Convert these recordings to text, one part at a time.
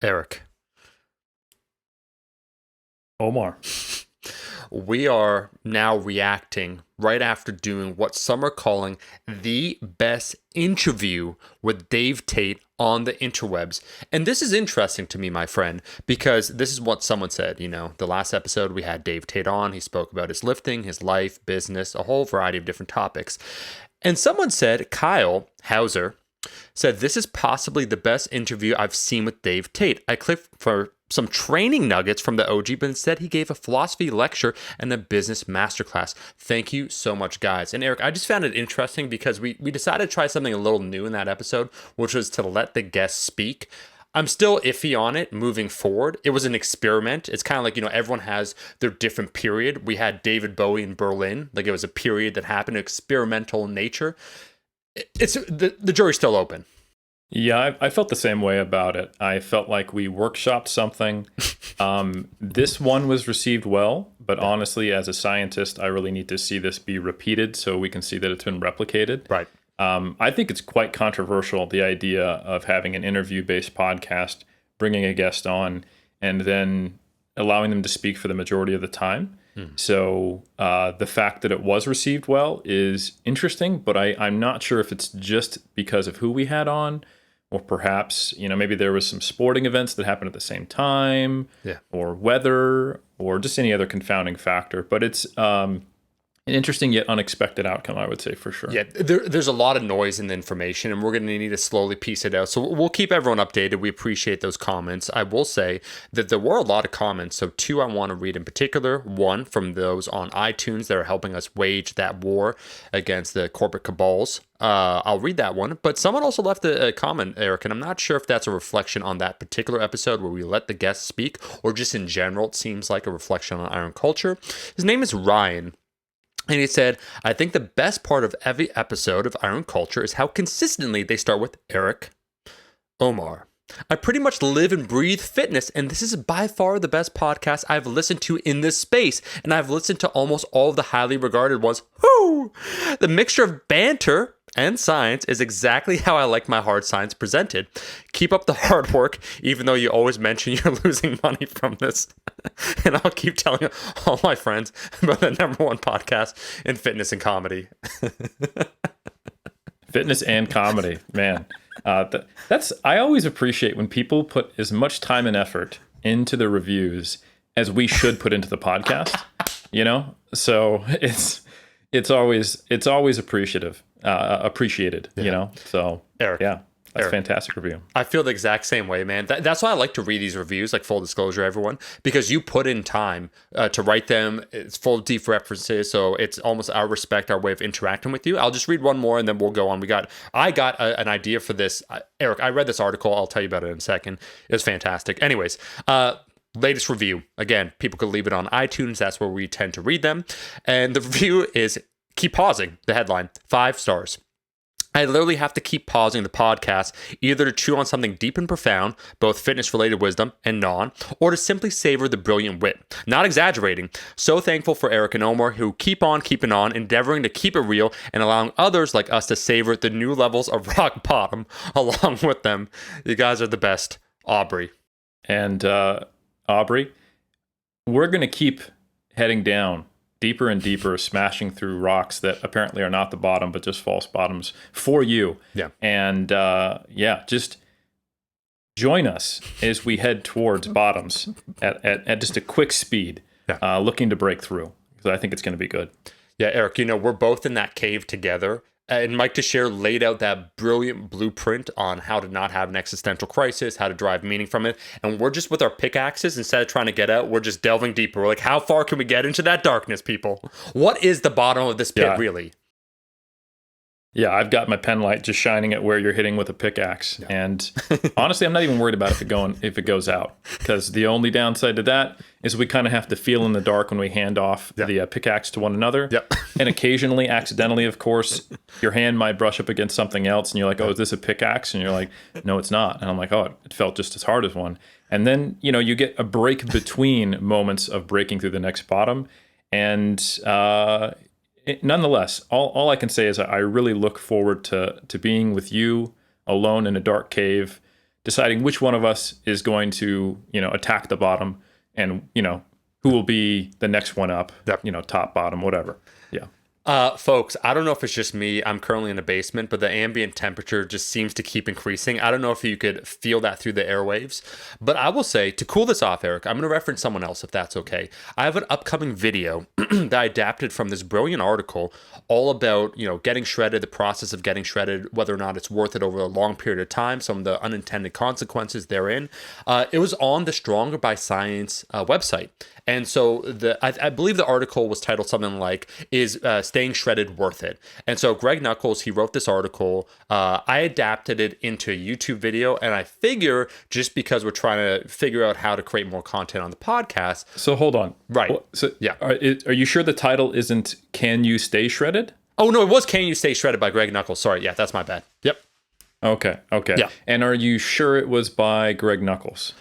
Eric, Omar. we are now reacting right after doing what some are calling the best interview with Dave Tate on the interwebs. And this is interesting to me, my friend, because this is what someone said. The last episode we had Dave Tate on. He spoke about his lifting, his life, business, a whole variety of different topics. And someone said, Kyle Hauser said, this is possibly the best interview I've seen with Dave Tate. I clicked for some training nuggets from the OG, but instead he gave a philosophy lecture and a business masterclass. Thank you so much, guys. And Eric, I just found it interesting because we decided to try something a little new in that episode, which was to let the guests speak. I'm still iffy on it moving forward. It was an experiment. It's kind of like, everyone has their different period. We had David Bowie in Berlin. Like, it was a period that happened, experimental in nature. It's the jury's still open. Yeah, I felt the same way about it. I felt like we workshopped something. This one was received well, but honestly, as a scientist, I really need to see this be repeated so we can see that it's been replicated. Right. I think it's quite controversial, the idea of having an interview-based podcast, bringing a guest on, and then allowing them to speak for the majority of the time. So the fact that it was received well is interesting, but I'm not sure if it's just because of who we had on, or perhaps, maybe there was some sporting events that happened at the same time, or weather, or just any other confounding factor. But it's an interesting yet unexpected outcome, I would say, for sure. Yeah, there's a lot of noise in the information, and we're going to need to slowly piece it out. So we'll keep everyone updated. We appreciate those comments. I will say that there were a lot of comments. So 2 I want to read in particular. 1 from those on iTunes that are helping us wage that war against the corporate cabals. I'll read that one. But someone also left a comment, Eric, and I'm not sure if that's a reflection on that particular episode where we let the guests speak, or just in general, it seems like a reflection on Iron culture. His name is Ryan. And he said, I think the best part of every episode of Iron Culture is how consistently they start with Eric, Omar. I pretty much live and breathe fitness, and this is by far the best podcast I've listened to in this space. And I've listened to almost all of the highly regarded ones. Whoo! The mixture of banter and science is exactly how I like my hard science presented. Keep up the hard work, even though you always mention you're losing money from this. And I'll keep telling all my friends about the #1 podcast in fitness and comedy. Fitness and comedy, man. I always appreciate when people put as much time and effort into the reviews as we should put into the podcast. So it's always appreciated. So Eric, yeah, that's a fantastic review. I feel the exact same way, man. That's why I like to read these reviews, like full disclosure, everyone, because you put in time to write them. It's full of deep references, so it's almost our respect, our way of interacting with you. I'll just read one more and then we'll go on. I got an idea for this. Eric, I read this article. I'll tell you about it in a second. It was fantastic. Anyways, latest review. Again, people could leave it on iTunes. That's where we tend to read them. And the review is, keep pausing, the headline, 5 stars. I literally have to keep pausing the podcast, either to chew on something deep and profound, both fitness-related wisdom and non, or to simply savor the brilliant wit. Not exaggerating. So thankful for Eric and Omar, who keep on keeping on, endeavoring to keep it real and allowing others like us to savor the new levels of rock bottom along with them. You guys are the best. Aubrey. And Aubrey, we're going to keep heading down, deeper and deeper, smashing through rocks that apparently are not the bottom, but just false bottoms for you. Yeah. And just join us as we head towards bottoms at just a quick speed, looking to break through, because I think it's going to be good. Yeah, Eric, we're both in that cave together. And Mike Teixeira laid out that brilliant blueprint on how to not have an existential crisis, how to drive meaning from it. And we're just with our pickaxes, instead of trying to get out, we're just delving deeper. We're like, how far can we get into that darkness, people? What is the bottom of this pit, really? Yeah, I've got my pen light just shining at where you're hitting with a pickaxe. Yeah. And honestly, I'm not even worried about if it goes out, because the only downside to that is we kind of have to feel in the dark when we hand off the pickaxe to one another. Yep. And occasionally, accidentally, of course, your hand might brush up against something else and you're like, oh, is this a pickaxe? And you're like, no, it's not. And I'm like, oh, it felt just as hard as one. And then, you get a break between moments of breaking through the next bottom. And nonetheless, all I can say is I really look forward to being with you alone in a dark cave, deciding which one of us is going to, attack the bottom, and, who will be the next one up, top, bottom, whatever. Yeah. Folks, I don't know if it's just me. I'm currently in a basement, but the ambient temperature just seems to keep increasing. I don't know if you could feel that through the airwaves, but I will say, to cool this off, Eric, I'm going to reference someone else if that's okay. I have an upcoming video that I adapted from this brilliant article all about, getting shredded, the process of getting shredded, whether or not it's worth it over a long period of time, some of the unintended consequences therein. It was on the Stronger by Science website. And so I believe the article was titled something like, is staying shredded worth it? And so Greg Nuckols, he wrote this article. I adapted it into a YouTube video, and I figure just because we're trying to figure out how to create more content on the podcast. So hold on. Right. So yeah. Are you sure the title isn't Can You Stay Shredded? Oh, no, it was Can You Stay Shredded by Greg Nuckols. Sorry. Yeah, that's my bad. Yep. Okay. Yeah. And are you sure it was by Greg Nuckols?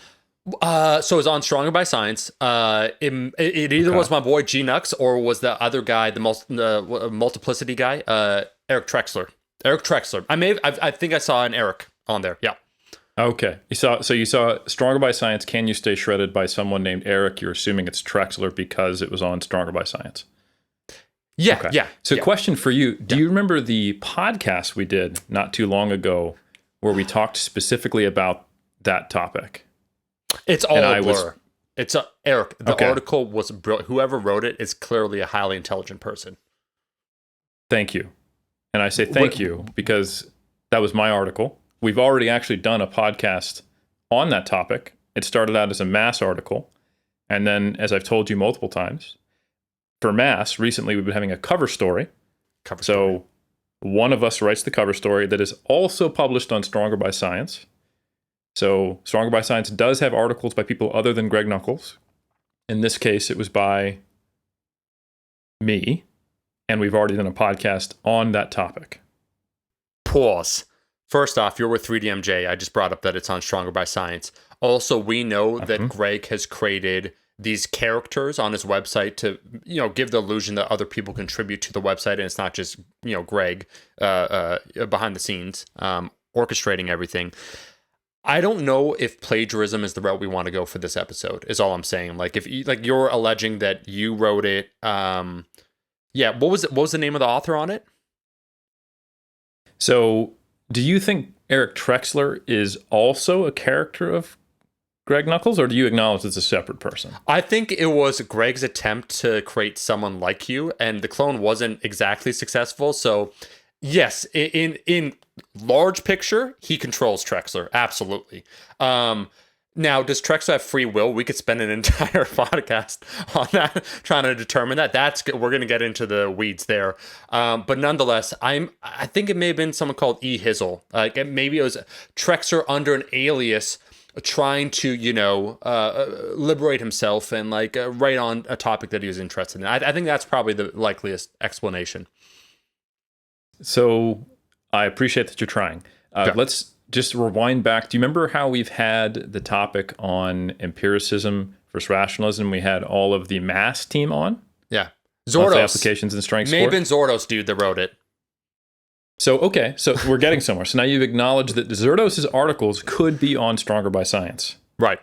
So it's on Stronger by Science. It either was my boy G Nux or was the other guy, the multiplicity guy, Eric Trexler. I think I saw an Eric on there. Yeah. Okay. You saw Stronger by Science, Can You Stay Shredded by someone named Eric. You're assuming it's Trexler because it was on Stronger by Science. Yeah. Okay. Yeah. So question for you. Do you remember the podcast we did not too long ago where we talked specifically about that topic? It's all a blur. Eric, the article was brilliant. Whoever wrote it is clearly a highly intelligent person. Thank you. And I say thank you because that was my article. We've already actually done a podcast on that topic. It started out as a mass article. And then, as I've told you multiple times, for mass, recently we've been having a cover story. So one of us writes the cover story that is also published on Stronger by Science. So Stronger by Science does have articles by people other than Greg Nuckols. In this case, it was by me, and we've already done a podcast on that topic. Pause. First off, you're with 3DMJ. I just brought up that it's on Stronger by Science. Also, we know that Greg has created these characters on his website to, give the illusion that other people contribute to the website, and it's not just, Greg behind the scenes, orchestrating everything. I don't know if plagiarism is the route we want to go for this episode, is all I'm saying. Like, if you're alleging that you wrote it, what was the name of the author on it? So, do you think Eric Trexler is also a character of Greg Nuckols, or do you acknowledge it's a separate person? I think it was Greg's attempt to create someone like you, and the clone wasn't exactly successful. So, yes, in large picture, he controls Trexler. Absolutely. Now, does Trexler have free will? We could spend an entire podcast on that, trying to determine that. We're going to get into the weeds there. But nonetheless, I think it may have been someone called E. Hizzle. Maybe it was Trexler under an alias, trying to, liberate himself and write on a topic that he was interested in. I think that's probably the likeliest explanation. So I appreciate that you're trying. Let's just rewind back. Do you remember how we've had the topic on empiricism versus rationalism? We had all of the mass team on. Yeah. Zordos. Applications and strength May have score. been Zordos, dude, that wrote it. So we're getting somewhere. So now you've acknowledged that Zordos' articles could be on Stronger by Science. Right.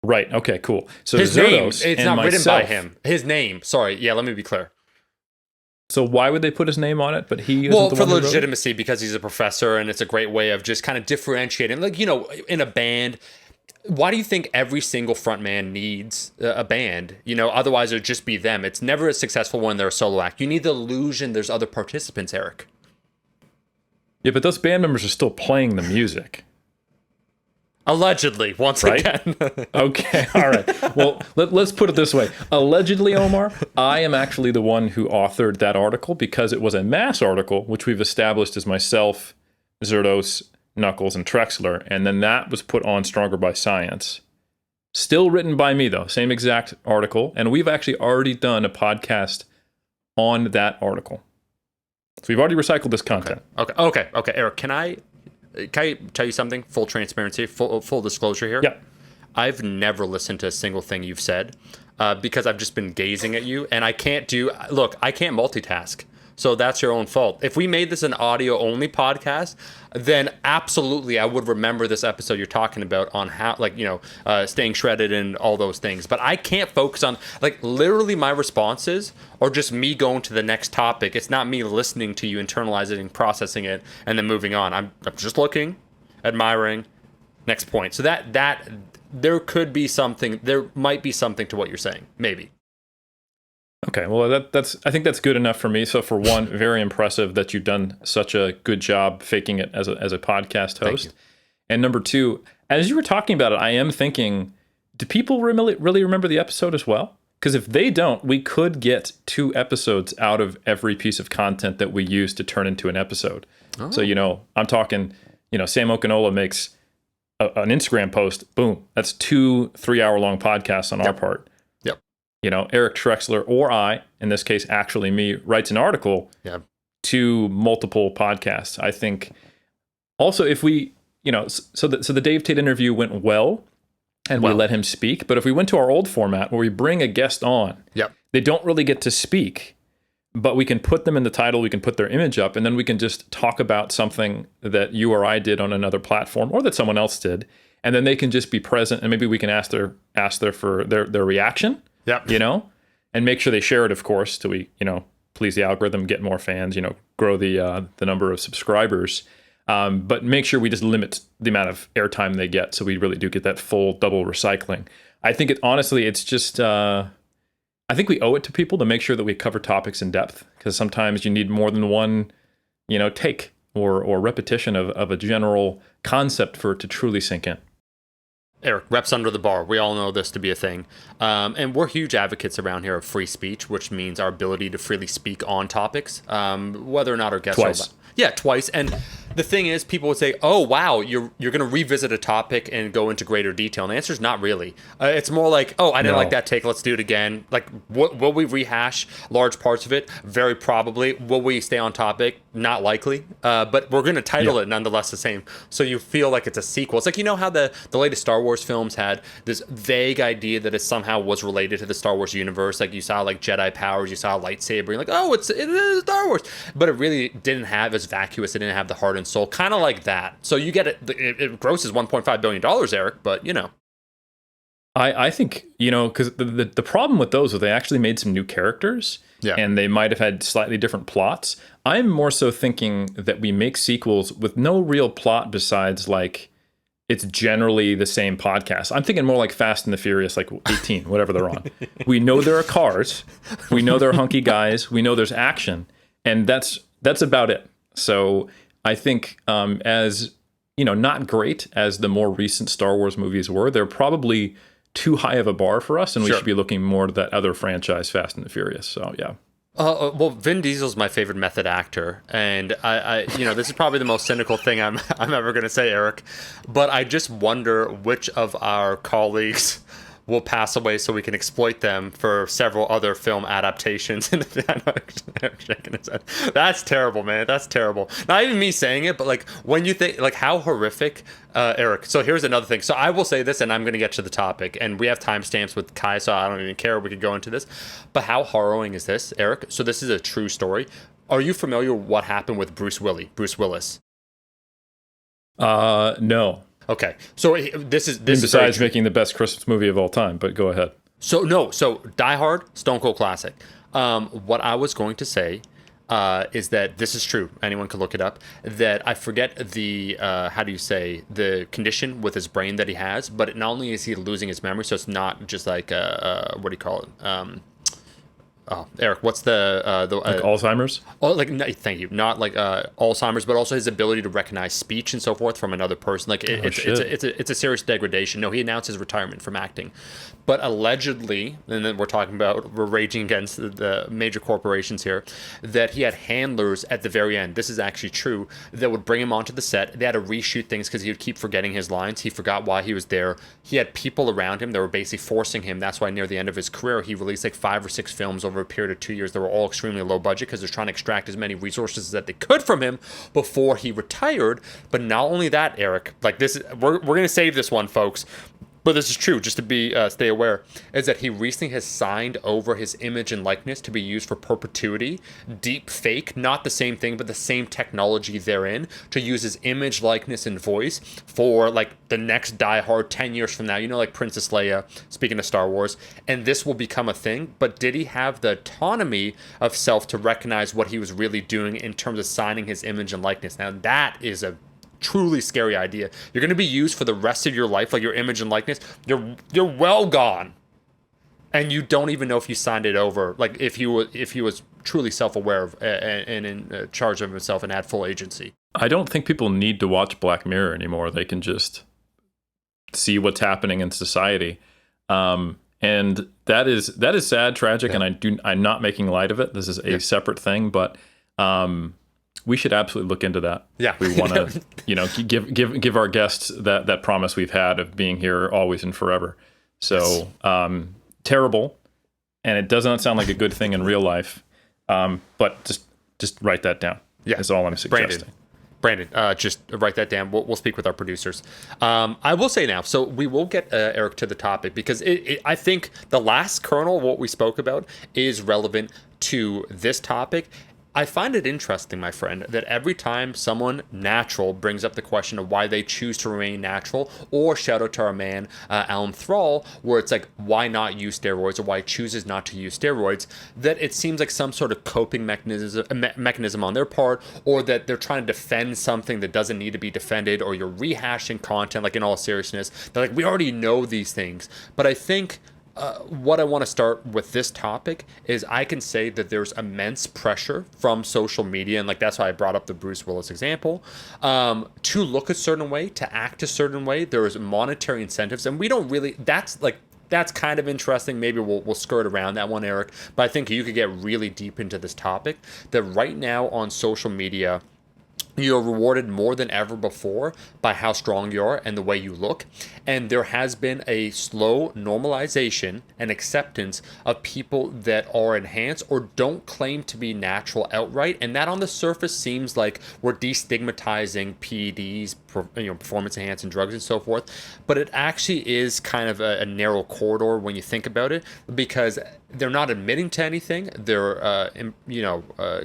Right. Okay, cool. So his Zordos name, it's not written by him. His name. Sorry. Yeah, let me be clear. So why would they put his name on it? But he isn't well, the for one who wrote it? legitimacy, because he's a professor, and it's a great way of just kind of differentiating. In a band, why do you think every single frontman needs a band? Otherwise it would just be them. It's never as successful when they're a solo act. You need the illusion there's other participants, Eric. Yeah, but those band members are still playing the music. Allegedly, once again. Okay, all right. Well, let's put it this way. Allegedly, Omar, I am actually the one who authored that article because it was a mass article, which we've established as myself, Zordos, Nuckols, and Trexler, and then that was put on Stronger by Science. Still written by me, though. Same exact article, and we've actually already done a podcast on that article. So we've already recycled this content. Okay. Eric, can I tell you something? Full transparency, full disclosure here. Yeah. I've never listened to a single thing you've said because I've just been gazing at you, and I can't multitask. So that's your own fault. If we made this an audio only podcast, then absolutely I would remember this episode you're talking about on how, like, staying shredded and all those things. But I can't focus on, like, literally my responses are just me going to the next topic. It's not me listening to you, internalizing and processing it, and then moving on. I'm just looking, admiring, next point. So that there could be something, there might be something to what you're saying, maybe. Okay, well, that's I think that's good enough for me. So for one, very impressive that you've done such a good job faking it as a podcast host. And number two, as you were talking about it, I am thinking, do people really remember the episode as well? Because if they don't, we could get 2 episodes out of every piece of content that we use to turn into an episode. Oh. So, I'm talking, Sam Okinola makes an Instagram post, boom, that's 2 3-hour-long podcasts on our part. Eric Trexler, or I, in this case, actually me, writes an article to multiple podcasts. I think also if we, so the Dave Tate interview went well and we let him speak. But if we went to our old format where we bring a guest on, they don't really get to speak, but we can put them in the title, we can put their image up, and then we can just talk about something that you or I did on another platform or that someone else did. And then they can just be present, and maybe we can ask their reaction. And make sure they share it, of course, till we, please the algorithm, get more fans, grow the number of subscribers. But make sure we just limit the amount of airtime they get, so we really do get that full double recycling. I think it's just, I think we owe it to people to make sure that we cover topics in depth, because sometimes you need more than one, take or repetition of a general concept for it to truly sink in. Eric, reps under the bar. We all know this to be a thing. And we're huge advocates around here of free speech, which means our ability to freely speak on topics, whether or not our guests Twice. Twice. And the thing is, people would say, oh, wow, you're going to revisit a topic and go into greater detail. And the answer is not really. It's more like, oh, I didn't like that take. Let's do it again. Like, will we rehash large parts of it? Very probably. Will we stay on topic? Not likely. But we're going to title it nonetheless the same. So you feel like it's a sequel. It's like, how the latest Star Wars films had this vague idea that it somehow was related to the Star Wars universe. Like you saw like Jedi powers, you saw a lightsaber. You're like, oh, it is Star Wars. But it really didn't have as vacuous. It didn't have the heart and soul, kind of like that. So you get it grosses $1.5 billion, Eric, but I think, because the problem with those was they actually made some new characters and they might have had slightly different plots. I'm more so thinking that we make sequels with no real plot besides like it's generally the same podcast. I'm thinking more like Fast and the Furious, like 18, whatever they're on. We know there are cars, we know there are hunky guys, we know there's action, and that's about it. So I think as, not great as the more recent Star Wars movies were, they're probably too high of a bar for us, and we should be looking more to that other franchise, Fast and the Furious. So, yeah. Well, Vin Diesel's my favorite method actor, and I this is probably the most cynical thing I'm ever going to say, Eric, but I just wonder which of our colleagues will pass away so we can exploit them for several other film adaptations. Shaking his head. That's terrible, man. That's terrible. Not even me saying it, but like when you think like how horrific, Eric. So here's another thing. So I will say this, and I'm going to get to the topic, and we have timestamps with Kai, so I don't even care. We could go into this, but how harrowing is this, Eric? So this is a true story. Are you familiar with what happened with Bruce Willis? No. Okay, so this is besides making the best Christmas movie of all time, but go ahead. So Die Hard, Stone Cold classic. What I was going to say is that this is true. Anyone could look it up. That I forget the the condition with his brain that he has, but not only is he losing his memory, so it's not just like what do you call it? Eric, what's the like Alzheimer's? Oh, thank you. Not like Alzheimer's, but also his ability to recognize speech and so forth from another person. Like it's a serious degradation. No, he announced his retirement from acting, but allegedly, and then we're raging against the major corporations here, that he had handlers at the very end. This is actually true. That would bring him onto the set. They had to reshoot things because he would keep forgetting his lines. He forgot why he was there. He had people around him that were basically forcing him. That's why near the end of his career, he released like 5 or 6 films over a period of 2 years that were all extremely low budget because they're trying to extract as many resources that they could from him before he retired. But not only that, Eric, like this is, we're going to save this one, folks. But this is true, just to be stay aware, is that he recently has signed over his image and likeness to be used for perpetuity, deep fake, not the same thing, but the same technology therein, to use his image, likeness, and voice for like the next Die Hard 10 years from now, like Princess Leia, speaking of Star Wars, and this will become a thing. But did he have the autonomy of self to recognize what he was really doing in terms of signing his image and likeness? Now, that is a truly scary idea. You're going to be used for the rest of your life, like your image and likeness. You're well gone, and you don't even know if you signed it over. Like if he was truly self-aware of, and in charge of himself and had full agency. I don't think people need to watch Black Mirror anymore. They can just see what's happening in society, and that is sad, tragic, Yeah. and I'm not making light of it. This is a separate thing, but. We should absolutely look into that. Yeah. We want to, give our guests that promise we've had of being here always and forever. So, terrible, and it does not sound like a good thing in real life. But just write that down. Yeah. That's all I'm suggesting. Brandon, just write that down. We'll speak with our producers. I will say now, so we will get Eric to the topic because I think the last kernel, what we spoke about, is relevant to this topic. I find it interesting, my friend, that every time someone natural brings up the question of why they choose to remain natural, or shout out to our man, Alan Thrall, where it's like, why not use steroids, or why he chooses not to use steroids, that it seems like some sort of coping mechanism on their part, or that they're trying to defend something that doesn't need to be defended, or you're rehashing content, like in all seriousness. They're like, we already know these things. But I think what I want to start with this topic is I can say that there's immense pressure from social media, and like that's why I brought up the Bruce Willis example, to look a certain way, to act a certain way. There is monetary incentives, and we don't really. That's kind of interesting. Maybe we'll skirt around that one, Eric. But I think you could get really deep into this topic. That right now on social media, you're rewarded more than ever before by how strong you are and the way you look. And there has been a slow normalization and acceptance of people that are enhanced or don't claim to be natural outright. And that on the surface seems like we're destigmatizing PEDs, performance enhancing drugs and so forth. But it actually is kind of a narrow corridor when you think about it, because they're not admitting to anything. They're,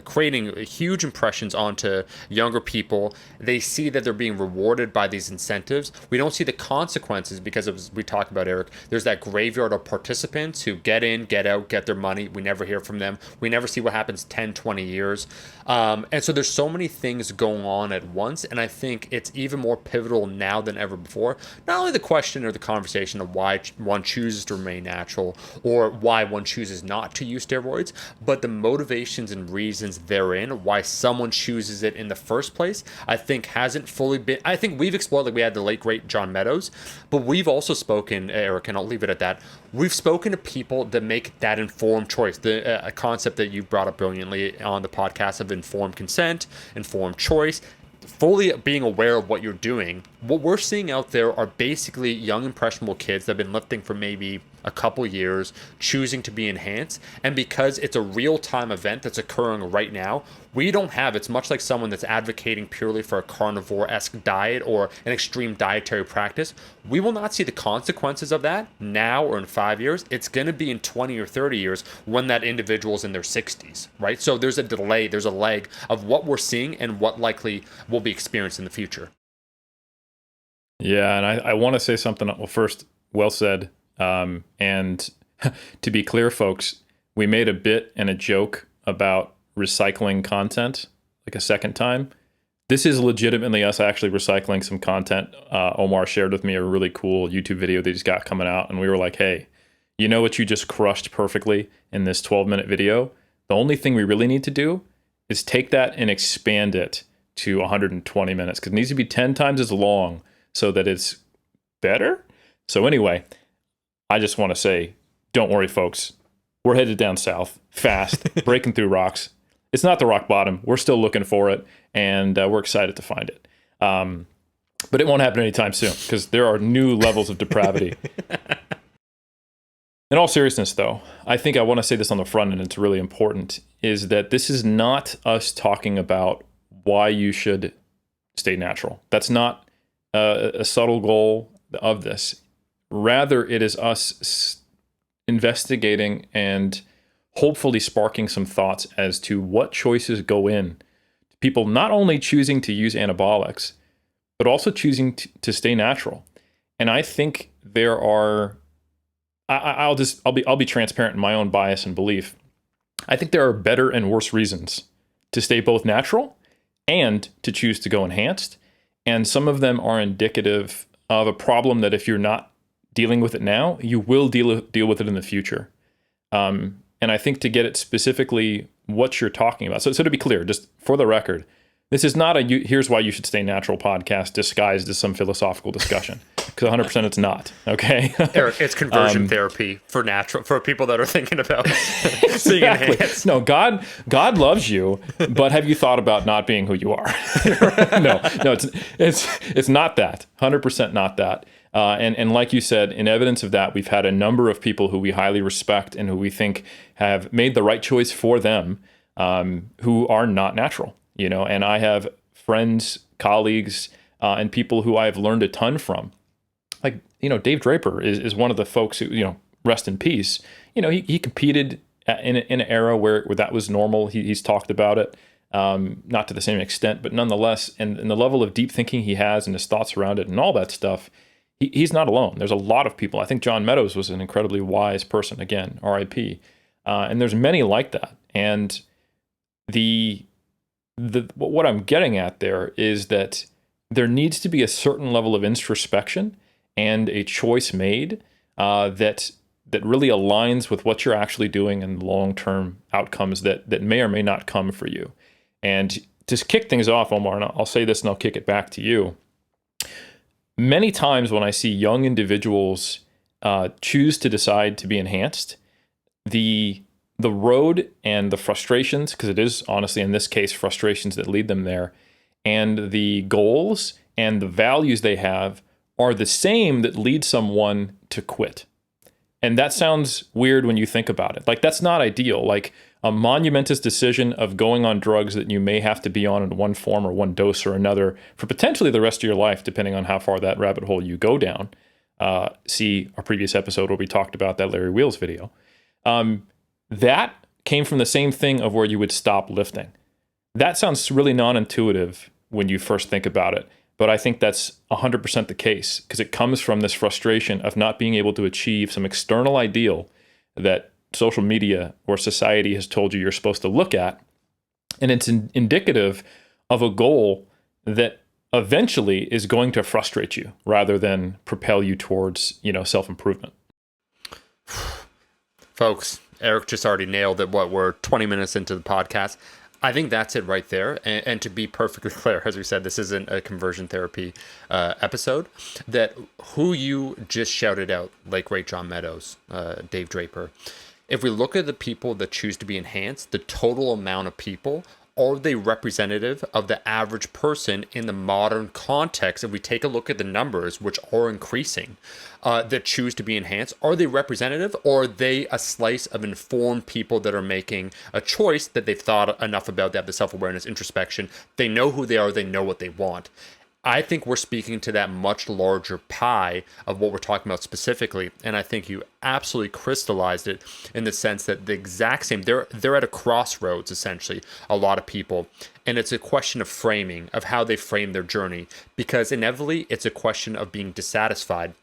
creating huge impressions onto younger people. They see that they're being rewarded by these incentives. We don't see the consequences because, as we talked about, Eric, there's that graveyard of participants who get in, get out, get their money. We never hear from them. We never see what happens 10, 20 years. And so there's so many things going on at once. And I think it's even more pivotal now than ever before. Not only the question or the conversation of why one chooses to remain natural or why one chooses not to use steroids, but the motivations and reasons therein why someone chooses it in the first place. I think hasn't fully been. I think we've explored, like we had the late great John Meadows, but we've also spoken, Eric, and I'll leave it at that. We've spoken to people that make that informed choice, a concept that you brought up brilliantly on the podcast of informed consent, informed choice. Fully being aware of what you're doing. What we're seeing out there are basically young impressionable kids that have been lifting for maybe a couple years, choosing to be enhanced. And because it's a real-time event that's occurring right now, we don't have, it's much like someone that's advocating purely for a carnivore-esque diet or an extreme dietary practice. We will not see the consequences of that now or in 5 years. It's going to be in 20 or 30 years when that individual's in their 60s, right? So there's a delay, there's a lag of what we're seeing and what likely will be experienced in the future. Yeah, and I want to say something. Well, first, well said. And to be clear, folks, we made a bit and a joke about recycling content like a second time. This is legitimately us actually recycling some content. Omar shared with me a really cool YouTube video that he's got coming out. And we were like, hey, you know what you just crushed perfectly in this 12-minute video? The only thing we really need to do is take that and expand it to 120 minutes because it needs to be 10 times as long so that it's better. So anyway, I just want to say, don't worry, folks. We're headed down south, fast, breaking through rocks. It's not the rock bottom. We're still looking for it, and we're excited to find it. But it won't happen anytime soon because there are new levels of depravity. In all seriousness, though, I think I want to say this on the front end, and it's really important, is that this is not us talking about why you should stay natural. That's not a subtle goal of this. Rather, it is us investigating and hopefully sparking some thoughts as to what choices go in to people not only choosing to use anabolics, but also choosing to stay natural. And I think there are, I'll be transparent in my own bias and belief. I think there are better and worse reasons to stay both natural and to choose to go enhanced. And some of them are indicative of a problem that if you're not dealing with it now, you will deal with it in the future. And I think to get it specifically what you're talking about. So to be clear, just for the record, this is not here's why you should stay natural podcast disguised as some philosophical discussion, because 100% it's not. Okay. Eric, it's conversion therapy for people that are thinking about being exactly. enhanced. No, God loves you, but have you thought about not being who you are? No, it's not that. 100% not that. And like you said, in evidence of that, we've had a number of people who we highly respect and who we think have made the right choice for them, who are not natural. And I have friends, colleagues, and people who I have learned a ton from. Like, Dave Draper is one of the folks who, rest in peace. He competed in an era where that was normal. He's talked about it, not to the same extent, but nonetheless, and the level of deep thinking he has and his thoughts around it and all that stuff, he's not alone. There's a lot of people. I think John Meadows was an incredibly wise person, again, RIP. And there's many like that. And what I'm getting at there is that there needs to be a certain level of introspection and a choice made that really aligns with what you're actually doing and the long-term outcomes that may or may not come for you. And to kick things off, Omar, and I'll say this and I'll kick it back to you. Many times when I see young individuals choose to decide to be enhanced, the road and the frustrations, because it is honestly in this case frustrations that lead them there, and the goals and the values they have are the same that lead someone to quit. And that sounds weird when you think about it. Like, that's not ideal. Like, a monumentous decision of going on drugs that you may have to be on in one form or one dose or another for potentially the rest of your life, depending on how far that rabbit hole you go down. See our previous episode where we talked about that Larry Wheels video. That came from the same thing of where you would stop lifting. That sounds really non-intuitive when you first think about it, but I think that's 100% the case, because it comes from this frustration of not being able to achieve some external ideal that social media or society has told you you're supposed to look at. And it's indicative of a goal that eventually is going to frustrate you rather than propel you towards, self-improvement. Folks, Eric just already nailed it. We're 20 minutes into the podcast. I think that's it right there. And to be perfectly clear, as we said, this isn't a conversion therapy episode. That who you just shouted out, like great John Meadows, Dave Draper. If we look at the people that choose to be enhanced, the total amount of people, are they representative of the average person in the modern context? If we take a look at the numbers, which are increasing, that choose to be enhanced, are they representative, or are they a slice of informed people that are making a choice that they've thought enough about, they have the self-awareness, introspection, they know who they are, they know what they want? I think we're speaking to that much larger pie of what we're talking about specifically, and I think you absolutely crystallized it in the sense that the exact same, they're at a crossroads, essentially, a lot of people, and it's a question of framing, of how they frame their journey, because inevitably it's a question of being dissatisfied.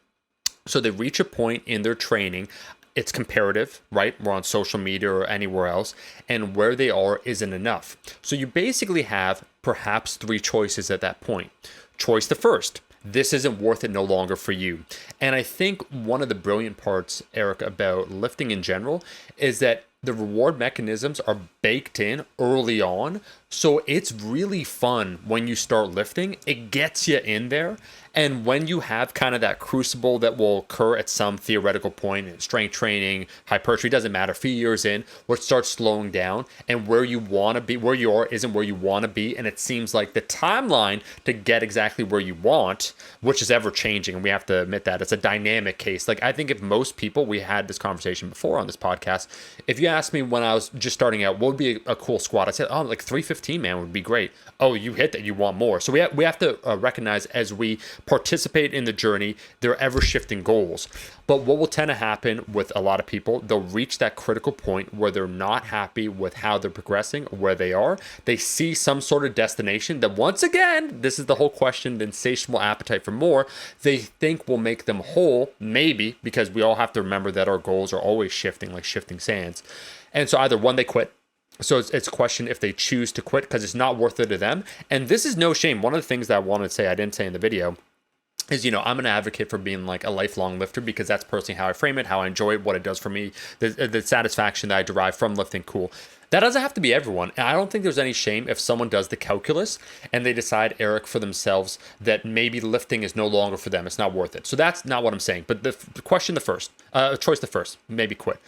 So they reach a point in their training, it's comparative, right? We're on social media or anywhere else, and where they are isn't enough. So you basically have perhaps three choices at that point. Choice the first, this isn't worth it no longer for you. And I think one of the brilliant parts, Eric, about lifting in general is that the reward mechanisms are baked in early on. So it's really fun when you start lifting. It gets you in there. And when you have kind of that crucible that will occur at some theoretical point in strength training, hypertrophy, doesn't matter, a few years in, where it starts slowing down and where you want to be, where you are isn't where you want to be. And it seems like the timeline to get exactly where you want, which is ever changing. And we have to admit that it's a dynamic case. Like, I think if most people, we had this conversation before on this podcast, if you asked me when I was just starting out, what would be a cool squat? I said, oh, like 315, man, would be great. Oh, you hit that, you want more. So we have to recognize as we participate in the journey, there are ever shifting goals. But what will tend to happen with a lot of people, they'll reach that critical point where they're not happy with how they're progressing, where they are. They see some sort of destination that, once again, this is the whole question, the insatiable appetite for more, they think will make them whole, maybe, because we all have to remember that our goals are always shifting, like shifting sands. And so either one, they quit. So it's a question if they choose to quit because it's not worth it to them. And this is no shame. One of the things that I wanted to say, I didn't say in the video, is, I'm an advocate for being like a lifelong lifter because that's personally how I frame it, how I enjoy it, what it does for me, the satisfaction that I derive from lifting. Cool. That doesn't have to be everyone. And I don't think there's any shame if someone does the calculus and they decide, Eric, for themselves, that maybe lifting is no longer for them. It's not worth it. So that's not what I'm saying. But the question the first, choice the first, maybe quit.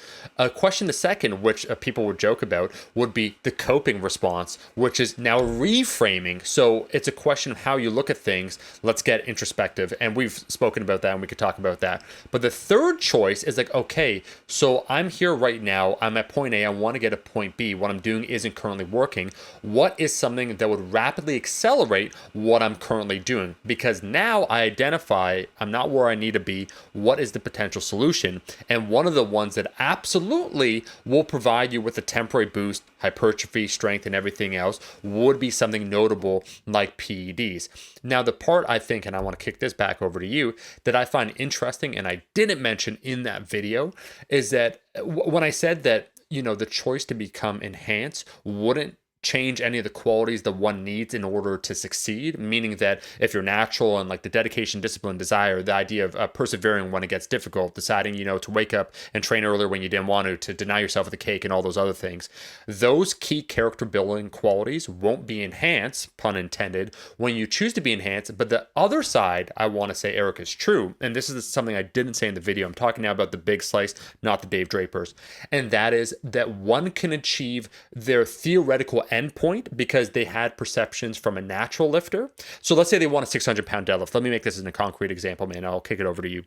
Question the second, which people would joke about, would be the coping response, which is now reframing. So it's a question of how you look at things. Let's get introspective. And we've spoken about that and we could talk about that. But the third choice is like, okay, so I'm here right now. I'm at point A. I want to get to point B. What I'm doing isn't currently working. What is something that would rapidly accelerate what I'm currently doing? Because now I identify I'm not where I need to be. What is the potential solution? And one of the ones that absolutely will provide you with a temporary boost, hypertrophy, strength, and everything else would be something notable like PEDs. Now, the part I think, and I want to kick this back over to you, that I find interesting and I didn't mention in that video is that when I said that the choice to become enhanced wouldn't change any of the qualities that one needs in order to succeed, meaning that if you're natural and like the dedication, discipline, desire, the idea of persevering when it gets difficult, deciding, to wake up and train earlier when you didn't want to deny yourself of the cake and all those other things, those key character building qualities won't be enhanced, pun intended, when you choose to be enhanced. But the other side, I want to say, Eric, is true. And this is something I didn't say in the video. I'm talking now about the big slice, not the Dave Drapers. And that is that one can achieve their theoretical endpoint because they had perceptions from a natural lifter. So let's say they want a 600-pound deadlift. Let me make this in a concrete example, man. I'll kick it over to you.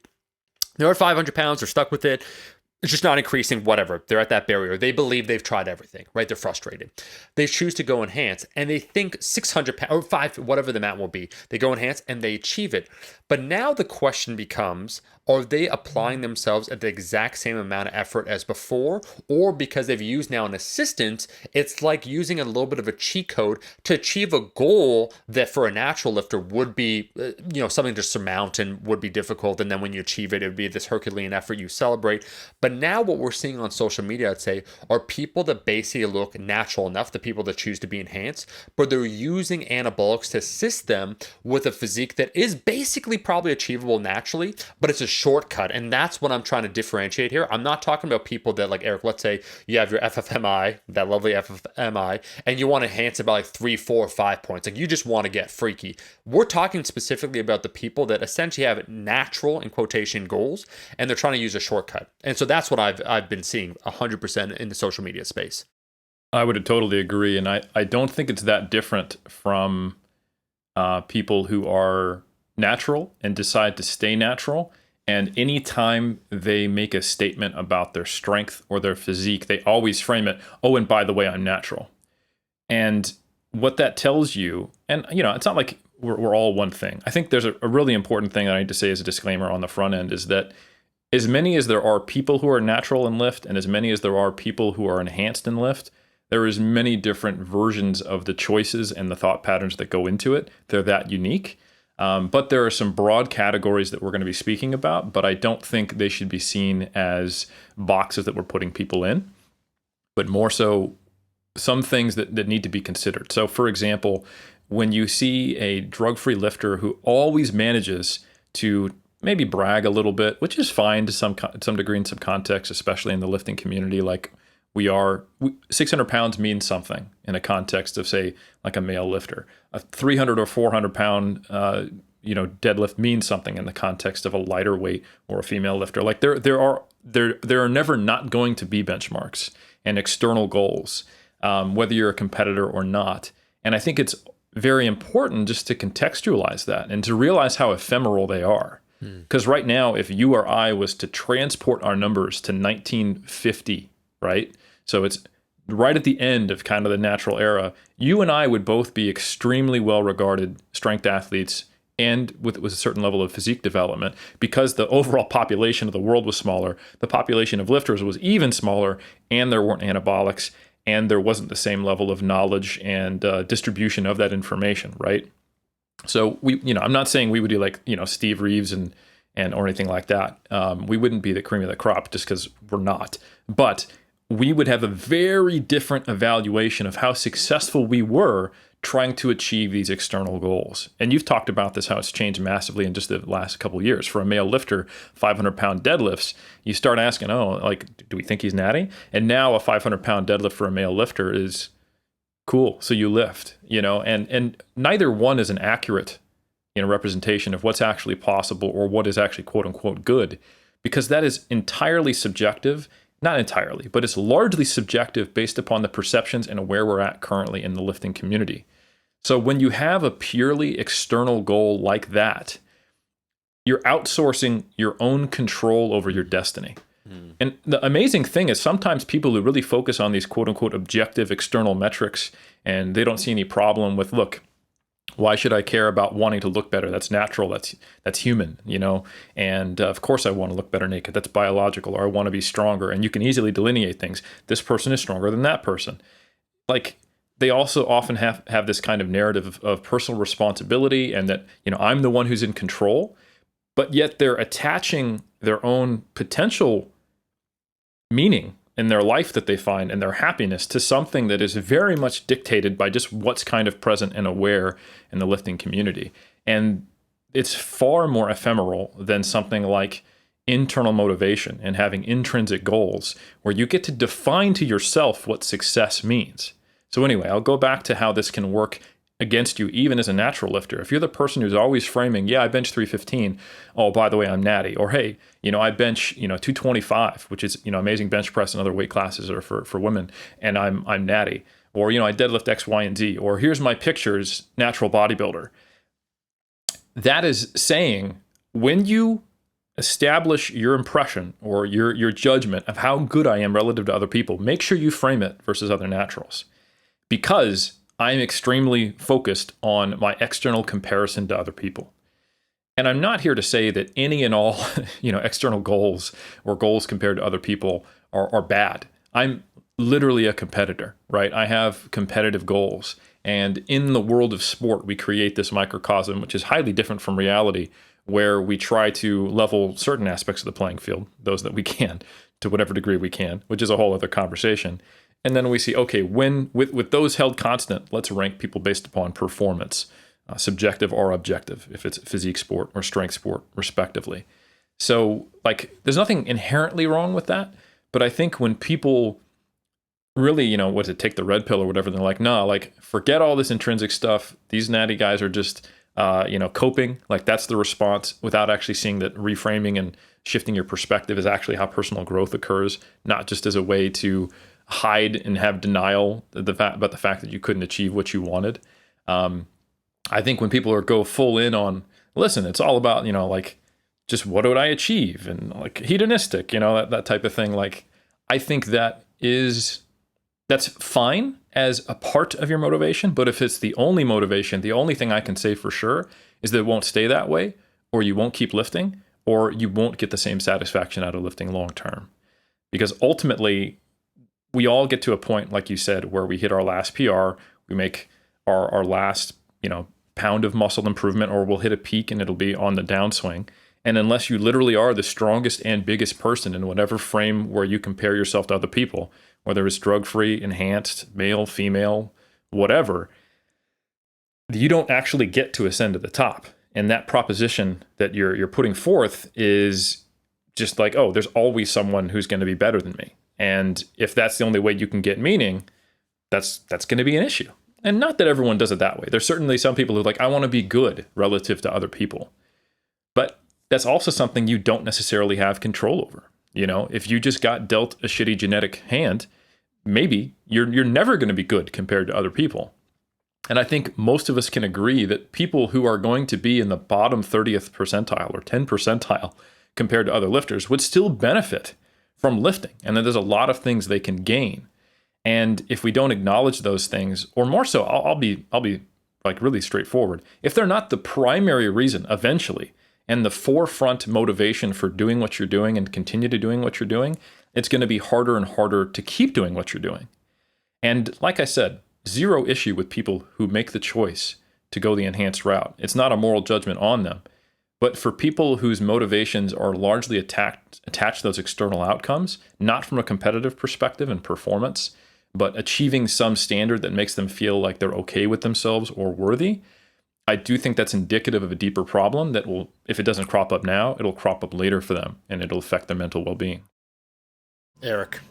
They're at 500 pounds. They're stuck with it. It's just not increasing, whatever. They're at that barrier. They believe they've tried everything, right? They're frustrated. They choose to go enhance and they think 600 pounds or 5, whatever the amount will be. They go enhance and they achieve it. But now the question becomes, are they applying themselves at the exact same amount of effort as before? Or because they've used now an assistant, it's like using a little bit of a cheat code to achieve a goal that for a natural lifter would be, something to surmount and would be difficult. And then when you achieve it, it would be this Herculean effort you celebrate. But now what we're seeing on social media, I'd say, are people that basically look natural enough, the people that choose to be enhanced, but they're using anabolics to assist them with a physique that is basically probably achievable naturally, but it's a shortcut. And that's what I'm trying to differentiate here. I'm not talking about people that, like, Eric, let's say you have your FFMI, that lovely FFMI, and you want to enhance it by like 3, 4, 5 points. Like you just want to get freaky. We're talking specifically about the people that essentially have natural, in quotation, goals, and they're trying to use a shortcut. And so that's what I've been seeing 100% in the social media space. I would totally agree. And I don't think it's that different from people who are natural and decide to stay natural. And anytime they make a statement about their strength or their physique, they always frame it, oh, and by the way, I'm natural. And what that tells you, and it's not like we're all one thing. I think there's a really important thing that I need to say as a disclaimer on the front end is that as many as there are people who are natural in lift and as many as there are people who are enhanced in lift, there is many different versions of the choices and the thought patterns that go into it. They're that unique. But there are some broad categories that we're going to be speaking about, but I don't think they should be seen as boxes that we're putting people in, but more so some things that need to be considered. So, for example, when you see a drug-free lifter who always manages to maybe brag a little bit, which is fine to some degree in some context, especially in the lifting community, like 600 pounds means something in a context of, say, like a male lifter. A 300 or 400 pound, deadlift means something in the context of a lighter weight or a female lifter. Like there are never not going to be benchmarks and external goals, whether you're a competitor or not. And I think it's very important just to contextualize that and to realize how ephemeral they are. Because right now, if you or I was to transport our numbers to 1950, right? So it's right at the end of kind of the natural era, you and I would both be extremely well regarded strength athletes and with a certain level of physique development, because the overall population of the world was smaller. The population of lifters was even smaller, and there weren't anabolics, and there wasn't the same level of knowledge and distribution of that information, right? So I'm not saying we would do like, Steve Reeves and or anything like that. We wouldn't be the cream of the crop just because we're not. But we would have a very different evaluation of how successful we were trying to achieve these external goals. And you've talked about this, how it's changed massively in just the last couple of years. For a male lifter, 500-pound deadlifts, you start asking, do we think he's natty? And now a 500-pound deadlift for a male lifter is cool. So you lift, and neither one is an accurate, representation of what's actually possible or what is actually quote unquote good, because that is entirely subjective. Not entirely, but it's largely subjective based upon the perceptions and where we're at currently in the lifting community. So when you have a purely external goal like that, you're outsourcing your own control over your destiny. And the amazing thing is sometimes people who really focus on these quote unquote objective external metrics, and they don't see any problem with, look, why should I care about wanting to look better? That's natural. That's human, And of course I want to look better naked. That's biological. Or I want to be stronger. And you can easily delineate things. This person is stronger than that person. Like, they also often have this kind of narrative of personal responsibility, and that, I'm the one who's in control. But yet they're attaching their own potential meaning in their life that they find and their happiness to something that is very much dictated by just what's kind of present and aware in the lifting community. And it's far more ephemeral than something like internal motivation and having intrinsic goals, where you get to define to yourself what success means. So anyway, I'll go back to how this can work against you even as a natural lifter. If you're the person who's always framing, I bench 315, oh, by the way, I'm natty. Or, hey, I bench, 225, which is, amazing bench press and other weight classes are for women, and I'm natty. Or, I deadlift X, Y, and Z. Or here's my pictures, natural bodybuilder. That is saying, when you establish your impression or your judgment of how good I am relative to other people, make sure you frame it versus other naturals. Because I'm extremely focused on my external comparison to other people. And I'm not here to say that any and all, external goals or goals compared to other people are bad. I'm literally a competitor, right? I have competitive goals. And in the world of sport, we create this microcosm, which is highly different from reality, where we try to level certain aspects of the playing field, those that we can, to whatever degree we can, which is a whole other conversation. And then we see, okay, when with those held constant, let's rank people based upon performance, subjective or objective, if it's physique sport or strength sport, respectively. So, there's nothing inherently wrong with that. But I think when people really, take the red pill or whatever, they're like, no, forget all this intrinsic stuff. These natty guys are just, coping. That's the response, without actually seeing that reframing and shifting your perspective is actually how personal growth occurs, not just as a way to hide and have denial about the fact that you couldn't achieve what you wanted. I think when people go full in on, listen, it's all about, just what would I achieve? And hedonistic, that type of thing. I think that's fine as a part of your motivation. But if it's the only motivation, the only thing I can say for sure is that it won't stay that way, or you won't keep lifting, or you won't get the same satisfaction out of lifting long term. Because ultimately, we all get to a point, like you said, where we hit our last PR, we make our last, pound of muscle improvement, or we'll hit a peak and it'll be on the downswing. And unless you literally are the strongest and biggest person in whatever frame where you compare yourself to other people, whether it's drug-free, enhanced, male, female, whatever, you don't actually get to ascend to the top. And that proposition that you're putting forth is just there's always someone who's going to be better than me. And if that's the only way you can get meaning, that's going to be an issue. And not that everyone does it that way. There's certainly some people who I want to be good relative to other people. But that's also something you don't necessarily have control over. If you just got dealt a shitty genetic hand, maybe you're never going to be good compared to other people. And I think most of us can agree that people who are going to be in the bottom 30th percentile or 10th percentile compared to other lifters would still benefit from lifting. And then there's a lot of things they can gain. And if we don't acknowledge those things, or more so, I'll be like really straightforward. If they're not the primary reason eventually, and the forefront motivation for doing what you're doing and continue to doing what you're doing, it's going to be harder and harder to keep doing what you're doing. And like I said, zero issue with people who make the choice to go the enhanced route. It's not a moral judgment on them. But for people whose motivations are largely attached to those external outcomes, not from a competitive perspective and performance, but achieving some standard that makes them feel like they're okay with themselves or worthy, I do think that's indicative of a deeper problem that will, if it doesn't crop up now, it'll crop up later for them, and it'll affect their mental well-being. Eric,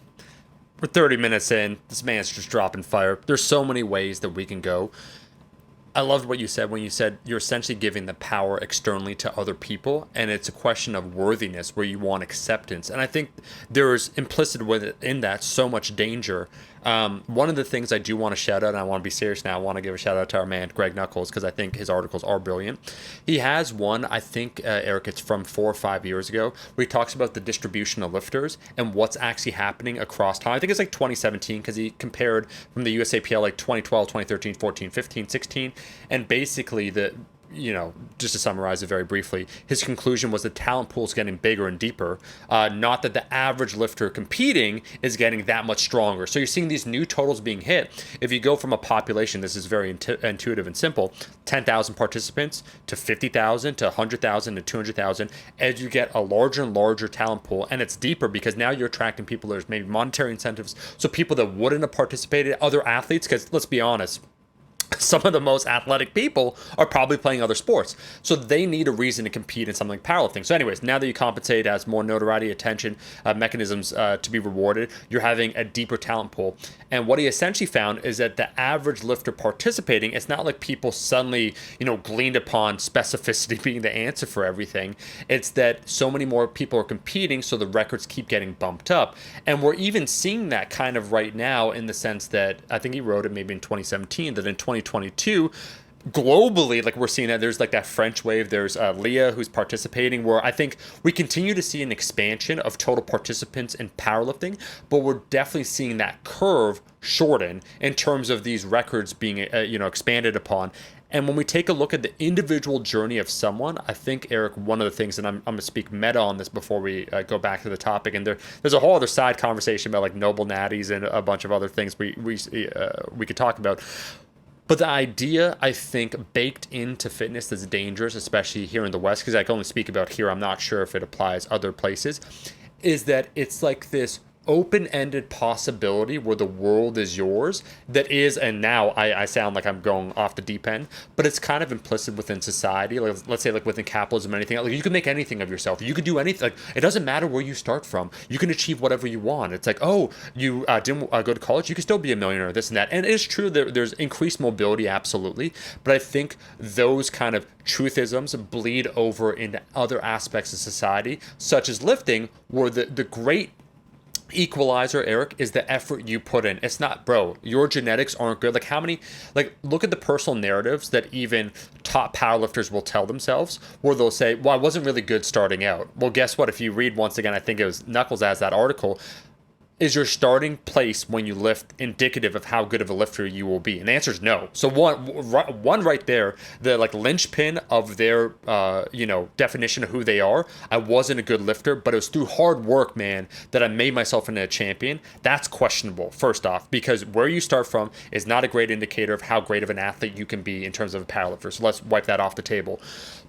we're 30 minutes in. This man's just dropping fire. There's so many ways that we can go. I loved what you said when you said you're essentially giving the power externally to other people, and it's a question of worthiness where you want acceptance. And I think there's implicit within that so much danger. One of the things I do want to shout out, and I want to be serious now, I want to give a shout out to our man, Greg Nuckols, because I think his articles are brilliant. He has one, I think, Eric, it's from 4 or 5 years ago, where he talks about the distribution of lifters and what's actually happening across time. I think it's like 2017, because he compared from the USAPL like 2012, 2013, 14, 15, 16, and basically just to summarize it very briefly, his conclusion was the talent pool is getting bigger and deeper, not that the average lifter competing is getting that much stronger. So you're seeing these new totals being hit. If you go from a population, this is very intuitive and simple, 10,000 participants to 50,000 to 100,000 to 200,000, as you get a larger and larger talent pool, and it's deeper because now you're attracting people, there's maybe monetary incentives, so people that wouldn't have participated, other athletes, because let's be honest, some of the most athletic people are probably playing other sports. So they need a reason to compete in something like powerlifting. So anyways, now that you compensate as more notoriety, attention, mechanisms to be rewarded, you're having a deeper talent pool. And what he essentially found is that the average lifter participating, it's not like people suddenly, gleaned upon specificity being the answer for everything. It's that so many more people are competing, so the records keep getting bumped up. And we're even seeing that kind of right now in the sense that, I think he wrote it maybe in 2017, that in 2022, globally, like we're seeing that there's like that French wave, there's Leah who's participating, where I think we continue to see an expansion of total participants in powerlifting, but we're definitely seeing that curve shorten in terms of these records being expanded upon. And when we take a look at the individual journey of someone, I think, Eric, one of the things, and I'm going to speak meta on this before we go back to the topic, and there's a whole other side conversation about like noble natties and a bunch of other things we could talk about. But the idea, I think, baked into fitness that's dangerous, especially here in the West, because I can only speak about here, I'm not sure if it applies other places, is that it's like this open-ended possibility where the world is yours that is, and now I sound like I'm going off the deep end, but it's kind of implicit within society. Like, let's say like within capitalism or anything, like you can make anything of yourself. You could do anything. Like, it doesn't matter where you start from. You can achieve whatever you want. It's like, oh, you didn't go to college, you can still be a millionaire, this and that. And it is true that there's increased mobility, absolutely. But I think those kind of truthisms bleed over into other aspects of society, such as lifting, where the great equalizer, Eric, is the effort you put in. It's not, bro, your genetics aren't good. Like, how many, like, look at the personal narratives that even top powerlifters will tell themselves, where they'll say, well, I wasn't really good starting out. Well, guess what? If you read, once again, I think it was Knuckles as that article, is your starting place when you lift indicative of how good of a lifter you will be? And the answer is no. So one right there, the like linchpin of their definition of who they are. I wasn't a good lifter, but it was through hard work, man, that I made myself into a champion. That's questionable, first off, because where you start from is not a great indicator of how great of an athlete you can be in terms of a powerlifter. So let's wipe that off the table.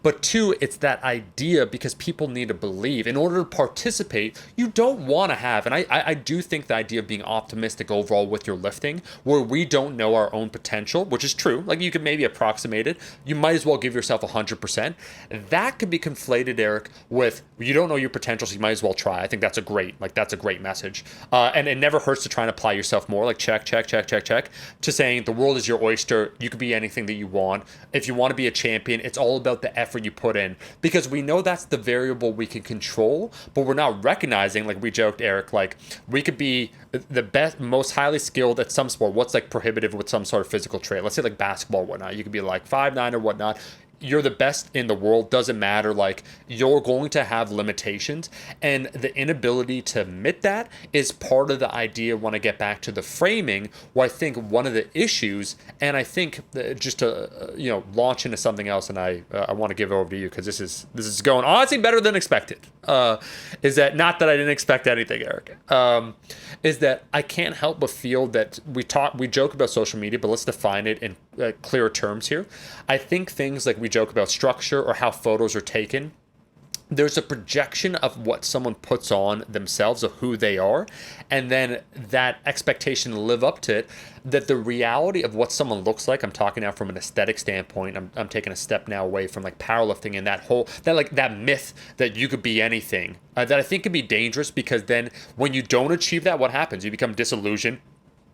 But two, it's that idea, because people need to believe. In order to participate, you don't want to have, and I do think the idea of being optimistic overall with your lifting, where we don't know our own potential, which is true, like you could maybe approximate it, you might as well give yourself 100%. That could be conflated, Eric, with you don't know your potential, so you might as well try. I think that's a great message. And it never hurts to try and apply yourself more, like check, to saying the world is your oyster, you could be anything that you want. If you want to be a champion, it's all about the effort you put in, because we know that's the variable we can control, but we're not recognizing, like we joked, Eric, like we could be the best, most highly skilled at some sport. What's like prohibitive with some sort of physical trait? Let's say like basketball or whatnot. You could be like 5'9" or whatnot, you're the best in the world doesn't matter. Like, you're going to have limitations, and the inability to admit that is part of the idea. When I get back to the framing, where I think one of the issues, and I think just to launch into something else, and I want to give it over to you because this is going honestly better than expected. Is that not that I didn't expect anything, Eric? Is that I can't help but feel that we joke about social media, but let's define it in clearer terms here. I think things like we joke about structure or how photos are taken, there's a projection of what someone puts on themselves, of who they are, and then that expectation to live up to it, that the reality of what someone looks like, I'm talking now from an aesthetic standpoint, I'm taking a step now away from like powerlifting and that myth that you could be anything, that I think can be dangerous, because then when you don't achieve that, what happens? You become disillusioned.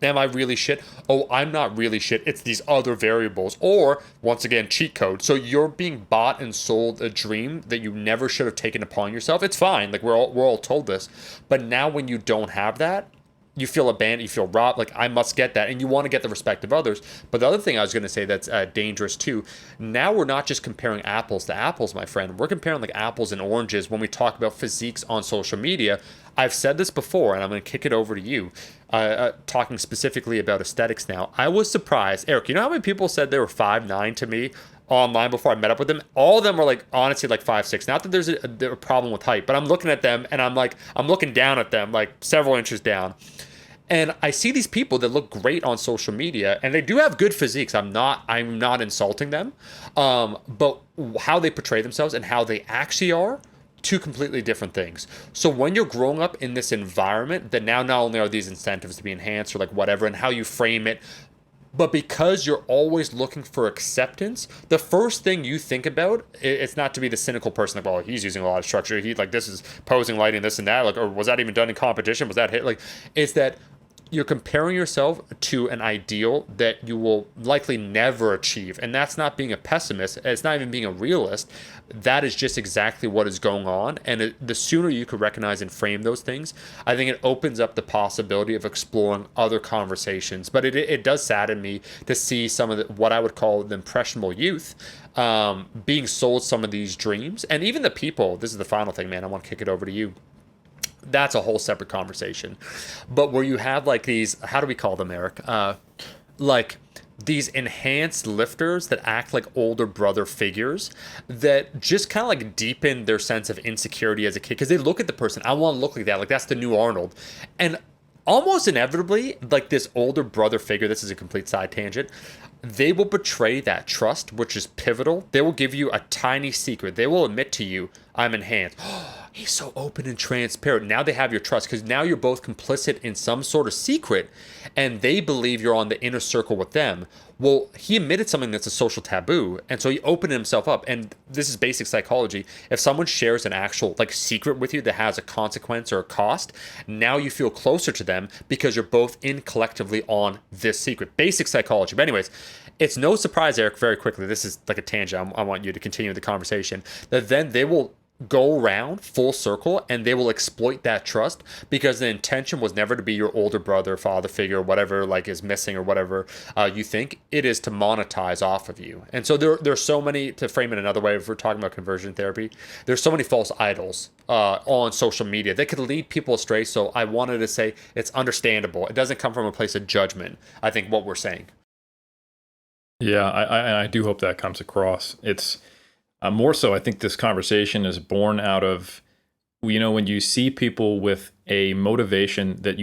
Am I really shit? Oh, I'm not really shit. It's these other variables. Or, once again, cheat code. So you're being bought and sold a dream that you never should have taken upon yourself. It's fine. Like, we're all told this. But now when you don't have that, you feel abandoned, you feel robbed. Like, I must get that. And you want to get the respect of others. But the other thing I was going to say that's dangerous too, now we're not just comparing apples to apples, my friend. We're comparing like apples and oranges when we talk about physiques on social media. I've said this before, and I'm going to kick it over to you. Talking specifically about aesthetics now, I was surprised. Eric, you know how many people said they were 5'9" to me online before I met up with them? All of them were like, honestly, like 5'6". Not that there's a problem with height, but I'm looking at them and I'm looking down at them like several inches down. And I see these people that look great on social media, and they do have good physiques. I'm not insulting them, but how they portray themselves and how they actually are, two completely different things. So when you're growing up in this environment, that now not only are these incentives to be enhanced or like whatever, and how you frame it, but because you're always looking for acceptance, the first thing you think about, it's not to be the cynical person like, well, he's using a lot of structure. He like, this is posing, lighting, this and that. Like, or was that even done in competition? Was that hit? Like, it's that you're comparing yourself to an ideal that you will likely never achieve. And that's not being a pessimist. It's not even being a realist. That is just exactly what is going on. And the sooner you can recognize and frame those things, I think it opens up the possibility of exploring other conversations. But it does sadden me to see some of what I would call the impressionable youth being sold some of these dreams. And even the people, this is the final thing, man, I want to kick it over to you. That's a whole separate conversation. But where you have like these, how do we call them, Eric? Like these enhanced lifters that act like older brother figures that just kind of like deepen their sense of insecurity as a kid, because they look at the person, I want to look like that. Like, that's the new Arnold. And almost inevitably, like this older brother figure, this is a complete side tangent, they will betray that trust, which is pivotal. They will give you a tiny secret. They will admit to you, I'm enhanced. He's so open and transparent. Now they have your trust, because now you're both complicit in some sort of secret, and they believe you're on the inner circle with them. Well, he admitted something that's a social taboo, and so he opened himself up. And this is basic psychology. If someone shares an actual like secret with you that has a consequence or a cost, now you feel closer to them because you're both in collectively on this secret. Basic psychology. But anyways, it's no surprise, Eric, very quickly, this is like a tangent, I want you to continue the conversation, that then they will go around full circle and they will exploit that trust, because the intention was never to be your older brother, father figure, whatever like is missing or whatever you think. It is to monetize off of you. And so there's so many, to frame it another way, if we're talking about conversion therapy, there's so many false idols on social media that could lead people astray. So I wanted to say it's understandable. It doesn't come from a place of judgment, I think, what we're saying. Yeah, I do hope that comes across. It's more so, I think this conversation is born out of, when you see people with a motivation that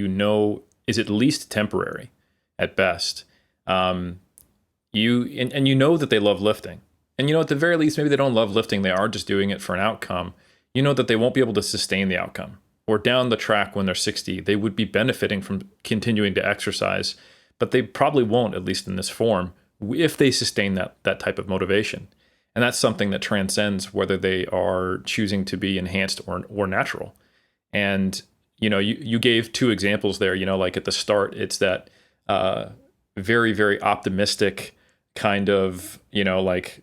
is at least temporary at best, and you know that they love lifting. And at the very least, maybe they don't love lifting, they are just doing it for an outcome. You know that they won't be able to sustain the outcome. Or down the track when they're 60, they would be benefiting from continuing to exercise, but they probably won't, at least in this form, if they sustain that type of motivation. And that's something that transcends whether they are choosing to be enhanced or natural. And, you gave two examples there, like at the start, it's that very, very optimistic kind of, like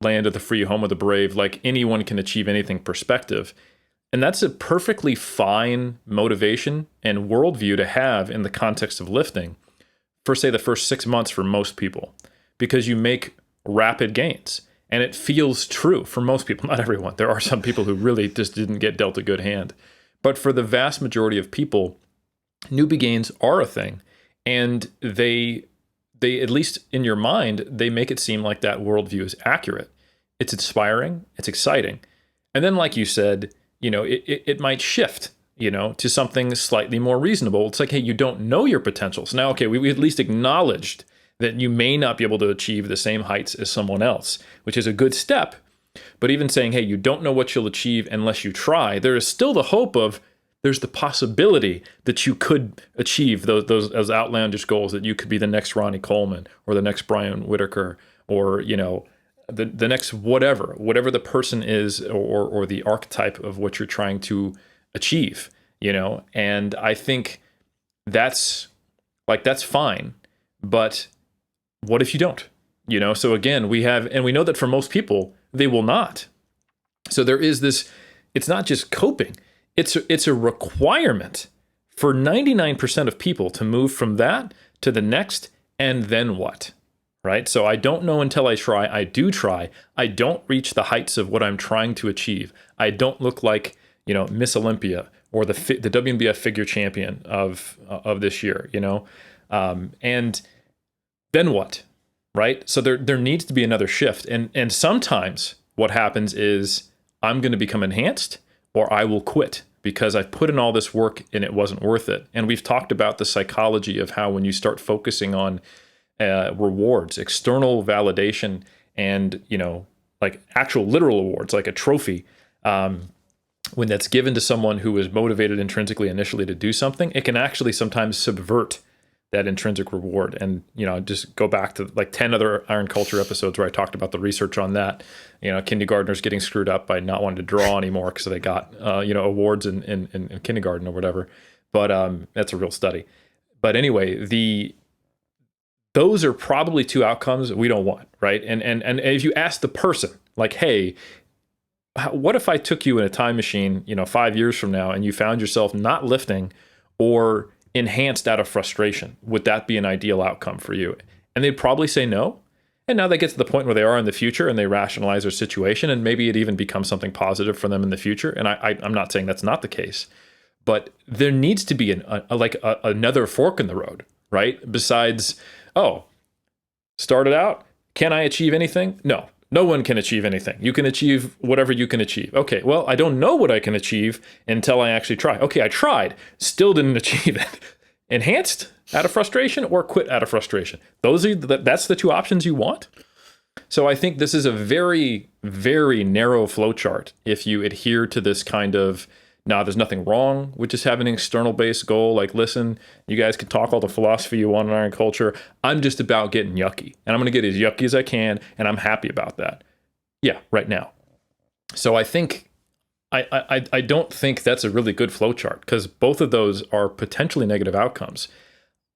land of the free, home of the brave, like anyone can achieve anything perspective. And that's a perfectly fine motivation and worldview to have in the context of lifting for, say, the first 6 months for most people, because you make rapid gains. And it feels true for most people, not everyone. There are some people who really just didn't get dealt a good hand. But for the vast majority of people, newbie gains are a thing. And they at least in your mind, they make it seem like that worldview is accurate. It's inspiring, it's exciting. And then, like you said, it might shift, to something slightly more reasonable. It's like, hey, you don't know your potentials. Now, okay, we at least acknowledged that you may not be able to achieve the same heights as someone else, which is a good step. But even saying, hey, you don't know what you'll achieve unless you try, there is still the hope of, there's the possibility that you could achieve those outlandish goals, that you could be the next Ronnie Coleman or the next Brian Whitaker, or, the next whatever the person is, or the archetype of what you're trying to achieve, And I think that's fine. But what if you don't? So again, we know that for most people, they will not. So there is this, it's not just coping, it's a requirement for 99% of people to move from that to the next, and then what? Right? So I don't know until I try. I do try. I don't reach the heights of what I'm trying to achieve. I don't look like, Miss Olympia or the WNBF figure champion of this year, and then what? Right? So there needs to be another shift. And sometimes what happens is I'm going to become enhanced, or I will quit because I've put in all this work and it wasn't worth it. And we've talked about the psychology of how when you start focusing on rewards, external validation, and, like actual literal awards, like a trophy, when that's given to someone who is motivated intrinsically initially to do something, it can actually sometimes subvert that intrinsic reward. And, just go back to like 10 other Iron Culture episodes where I talked about the research on that. Kindergartners getting screwed up by not wanting to draw anymore because they got, awards in kindergarten or whatever. But that's a real study. But anyway, those are probably two outcomes we don't want, right? And if you ask the person, like, hey, what if I took you in a time machine, 5 years from now, and you found yourself not lifting or enhanced out of frustration? Would that be an ideal outcome for you? And they'd probably say no. And now they get to the point where they are in the future and they rationalize their situation, and maybe it even becomes something positive for them in the future. And I'm not saying that's not the case, but there needs to be another fork in the road, right? Besides, started out, can I achieve anything? No one can achieve anything. You can achieve whatever you can achieve. Okay, well, I don't know what I can achieve until I actually try. Okay, I tried, still didn't achieve it. Enhanced out of frustration or quit out of frustration. That's the two options you want. So I think this is a very, very narrow flowchart if you adhere to this kind of, there's nothing wrong with just having an external based goal. Like, listen, you guys can talk all the philosophy you want in Iron Culture. I'm just about getting yucky, and I'm going to get as yucky as I can, and I'm happy about that. Yeah, right now. So I think I don't think that's a really good flowchart, because both of those are potentially negative outcomes.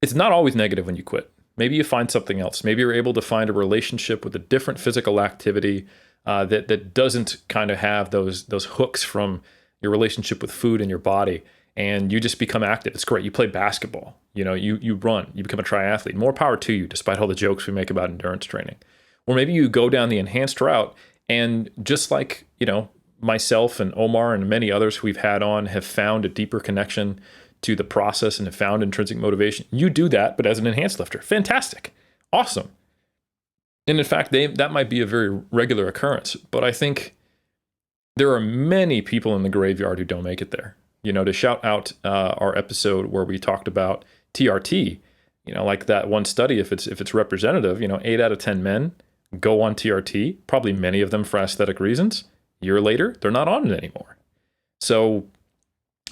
It's not always negative when you quit. Maybe you find something else. Maybe you're able to find a relationship with a different physical activity that doesn't kind of have those hooks from your relationship with food and your body, and you just become active. It's great. You play basketball, you run, you become a triathlete. More power to you, despite all the jokes we make about endurance training. Or maybe you go down the enhanced route, and just like, myself and Omar and many others who we've had on have found a deeper connection to the process and have found intrinsic motivation. You do that, but as an enhanced lifter. Fantastic. Awesome. And in fact, that might be a very regular occurrence, but I think there are many people in the graveyard who don't make it there. To shout out our episode where we talked about TRT, like that one study, if it's representative, 8 out of 10 men go on TRT, probably many of them for aesthetic reasons. A year later, they're not on it anymore. So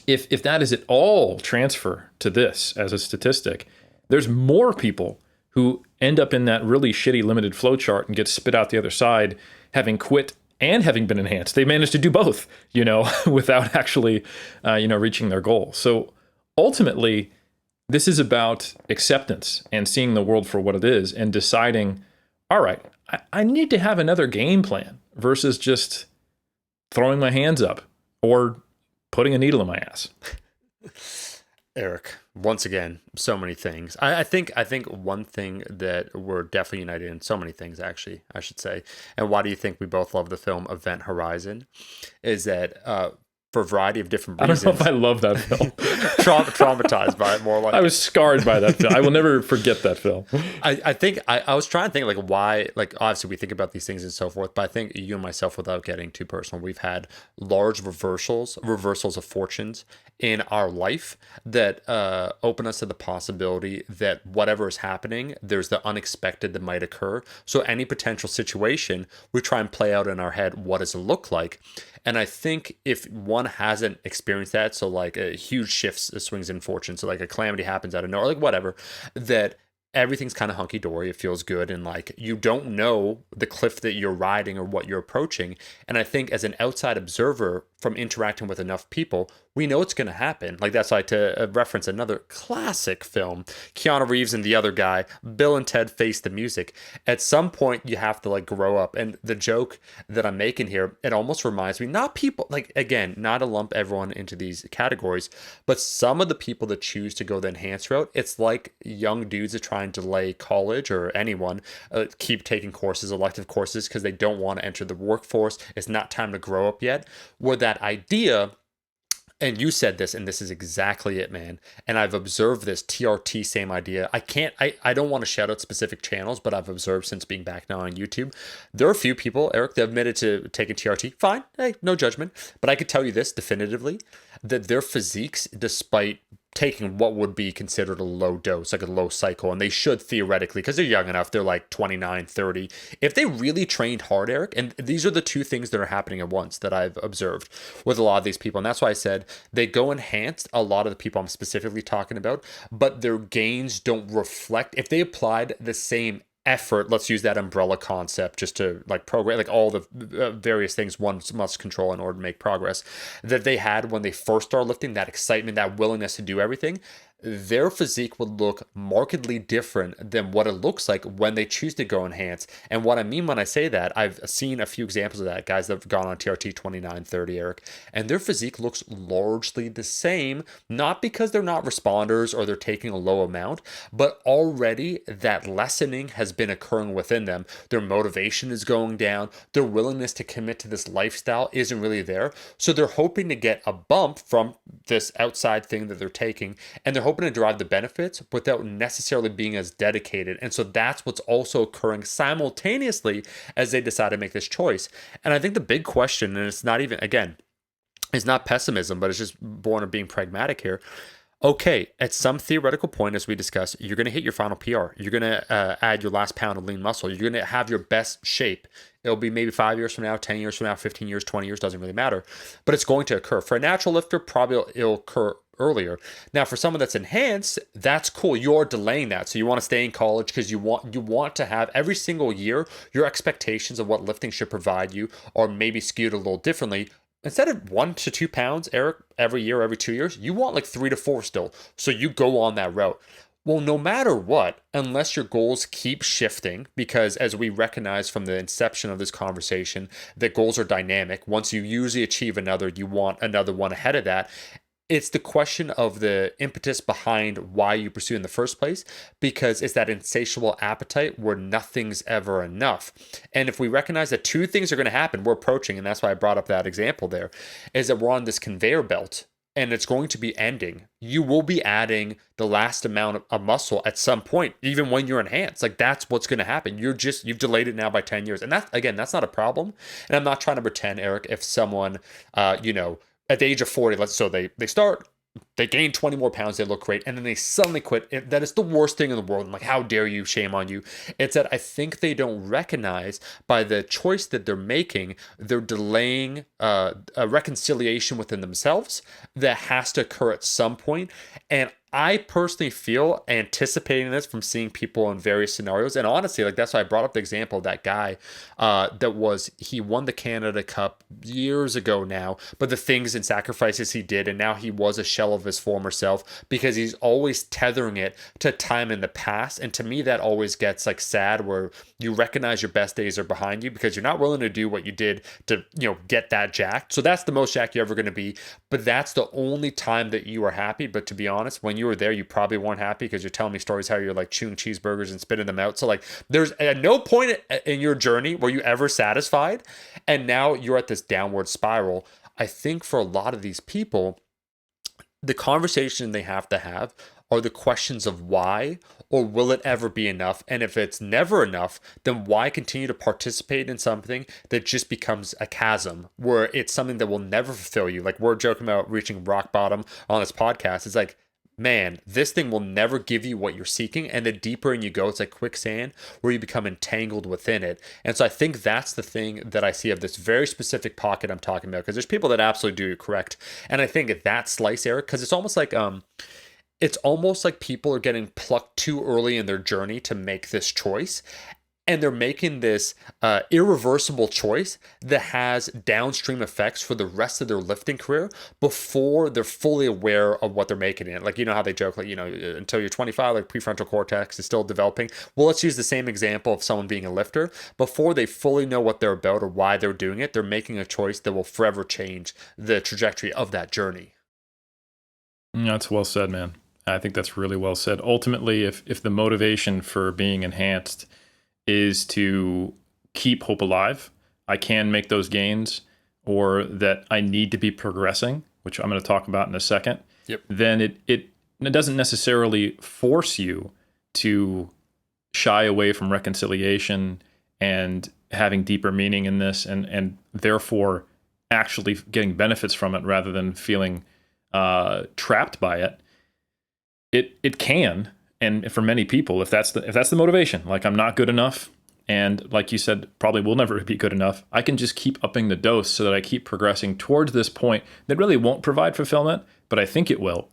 if that is at all transfer to this as a statistic, there's more people who end up in that really shitty limited flow chart and get spit out the other side, having quit and having been enhanced. They managed to do both, without actually, reaching their goal. So ultimately, this is about acceptance and seeing the world for what it is and deciding, all right, I need to have another game plan versus just throwing my hands up or putting a needle in my ass. Eric, once again, so many things. I think one thing that we're definitely united in, so many things actually, I should say, and why do you think we both love the film Event Horizon, is that for a variety of different I don't know if reasons, I love that film. traumatized by it more like. I was scarred by that film. I will never forget that film. I think I was trying to think like why, like obviously we think about these things and so forth, but I think you and myself, without getting too personal, we've had large reversals of fortunes in our life that open us to the possibility that whatever is happening, there's the unexpected that might occur. So any potential situation, we try and play out in our head, what does it look like? And I think if one hasn't experienced that, so like a huge shifts, swings in fortune, so like a calamity happens out of nowhere, like whatever, that everything's kind of hunky dory. It feels good. And like you don't know the cliff that you're riding or what you're approaching. And I think as an outside observer from interacting with enough people, we know it's going to happen. Like that's like to reference another classic film, Keanu Reeves and the other guy, Bill and Ted Face the Music. At some point, you have to like grow up. And the joke that I'm making here, it almost reminds me, not people, like again, not to lump everyone into these categories, but some of the people that choose to go the enhanced route, it's like young dudes that try and delay college or anyone, keep taking courses, elective courses, because they don't want to enter the workforce. It's not time to grow up yet. Where that idea, and you said this, and this is exactly it, man. And I've observed this TRT, same idea. I don't want to shout out specific channels, but I've observed since being back now on YouTube, there are a few people, Eric, that have admitted to taking TRT. Fine, hey, no judgment. But I could tell you this definitively, that their physiques, despite taking what would be considered a low dose, like a low cycle, and they should theoretically, because they're young enough, they're like 29, 30. If they really trained hard, Eric, and these are the two things that are happening at once that I've observed with a lot of these people, and that's why I said they go enhanced, a lot of the people I'm specifically talking about, but their gains don't reflect, if they applied the same effort, let's use that umbrella concept just to like program, like all the various things one must control in order to make progress, that they had when they first started lifting, that excitement, that willingness to do everything, their physique would look markedly different than what it looks like when they choose to go enhance. And what I mean when I say that, I've seen a few examples of that, guys that have gone on TRT 29, 30, Eric, and their physique looks largely the same, not because they're not responders or they're taking a low amount, but already that lessening has been occurring within them. Their motivation is going down. Their willingness to commit to this lifestyle isn't really there. So they're hoping to get a bump from this outside thing that they're taking, and they're hoping to derive the benefits without necessarily being as dedicated. And so that's what's also occurring simultaneously as they decide to make this choice. And I think the big question, and it's not even, again, it's not pessimism, but it's just born of being pragmatic here. Okay, at some theoretical point, as we discussed, you're going to hit your final PR. You're going to add your last pound of lean muscle. You're going to have your best shape. It'll be maybe 5 years from now, 10 years from now, 15 years, 20 years, doesn't really matter. But it's going to occur. For a natural lifter, probably it'll occur earlier. Now, for someone that's enhanced, that's cool. You're delaying that. So you want to stay in college because you want to have every single year, your expectations of what lifting should provide you are maybe skewed a little differently. Instead of 1 to 2 pounds, Eric, every year, every 2 years, you want like 3 to 4 still. So you go on that route. Well, no matter what, unless your goals keep shifting, because as we recognize from the inception of this conversation, that goals are dynamic. Once you usually achieve another, you want another one ahead of that. It's the question of the impetus behind why you pursue in the first place, because it's that insatiable appetite where nothing's ever enough. And if we recognize that two things are going to happen, we're approaching, and that's why I brought up that example there, is that we're on this conveyor belt and it's going to be ending. You will be adding the last amount of muscle at some point, even when you're enhanced. Like that's what's going to happen. You've delayed it now by 10 years. And that's not a problem. And I'm not trying to pretend, Eric, if someone, at the age of 40, they gain 20 more pounds, they look great, and then they suddenly quit. That is the worst thing in the world. I'm like, how dare you, shame on you. It's that I think they don't recognize by the choice that they're making, they're delaying a reconciliation within themselves that has to occur at some point. And I personally feel anticipating this from seeing people in various scenarios. And honestly, like that's why I brought up the example of that guy he won the Canada Cup years ago now, but the things and sacrifices he did, and now he was a shell of his former self because he's always tethering it to time in the past. And to me, that always gets like sad where you recognize your best days are behind you because you're not willing to do what you did to, get that jacked. So that's the most jacked you're ever going to be. But that's the only time that you are happy. But to be honest, when you were there, you probably weren't happy because you're telling me stories how you're like chewing cheeseburgers and spitting them out. So like there's at no point in your journey were you ever satisfied. And now you're at this downward spiral. I think for a lot of these people, the conversation they have to have are the questions of why, or will it ever be enough? And if it's never enough, then why continue to participate in something that just becomes a chasm where it's something that will never fulfill you? Like we're joking about reaching rock bottom on this podcast. It's like, man, this thing will never give you what you're seeking. And the deeper in you go, it's like quicksand where you become entangled within it. And so I think that's the thing that I see of this very specific pocket I'm talking about, because there's people that absolutely do it correct. And I think that slice, Eric, because it's almost like people are getting plucked too early in their journey to make this choice. And they're making this irreversible choice that has downstream effects for the rest of their lifting career before they're fully aware of what they're making in it. Like, how they joke, like, until you're 25, like prefrontal cortex is still developing. Well, let's use the same example of someone being a lifter. Before they fully know what they're about or why they're doing it, they're making a choice that will forever change the trajectory of that journey. That's well said, man. I think that's really well said. Ultimately, if the motivation for being enhanced is to keep hope alive, I can make those gains, or that I need to be progressing, which I'm going to talk about in a second, Yep. Then it doesn't necessarily force you to shy away from reconciliation and having deeper meaning in this, and therefore actually getting benefits from it rather than feeling trapped by it. It can, and for many people, if that's the motivation, like I'm not good enough, and like you said, probably will never be good enough, I can just keep upping the dose so that I keep progressing towards this point that really won't provide fulfillment, but I think it will.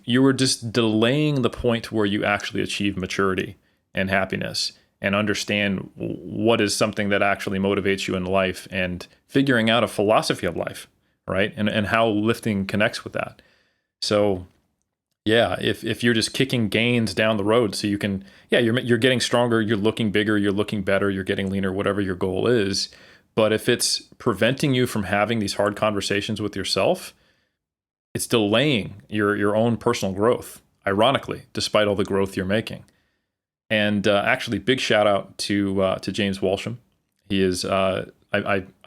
You were just delaying the point where you actually achieve maturity and happiness and understand what is something that actually motivates you in life, and figuring out a philosophy of life, right? And how lifting connects with that. So yeah, if you're just kicking gains down the road so you can, you're getting stronger, you're looking bigger, you're looking better, you're getting leaner, whatever your goal is. But if it's preventing you from having these hard conversations with yourself, it's delaying your own personal growth, ironically, despite all the growth you're making. And actually, big shout out to James Walsham. He is, I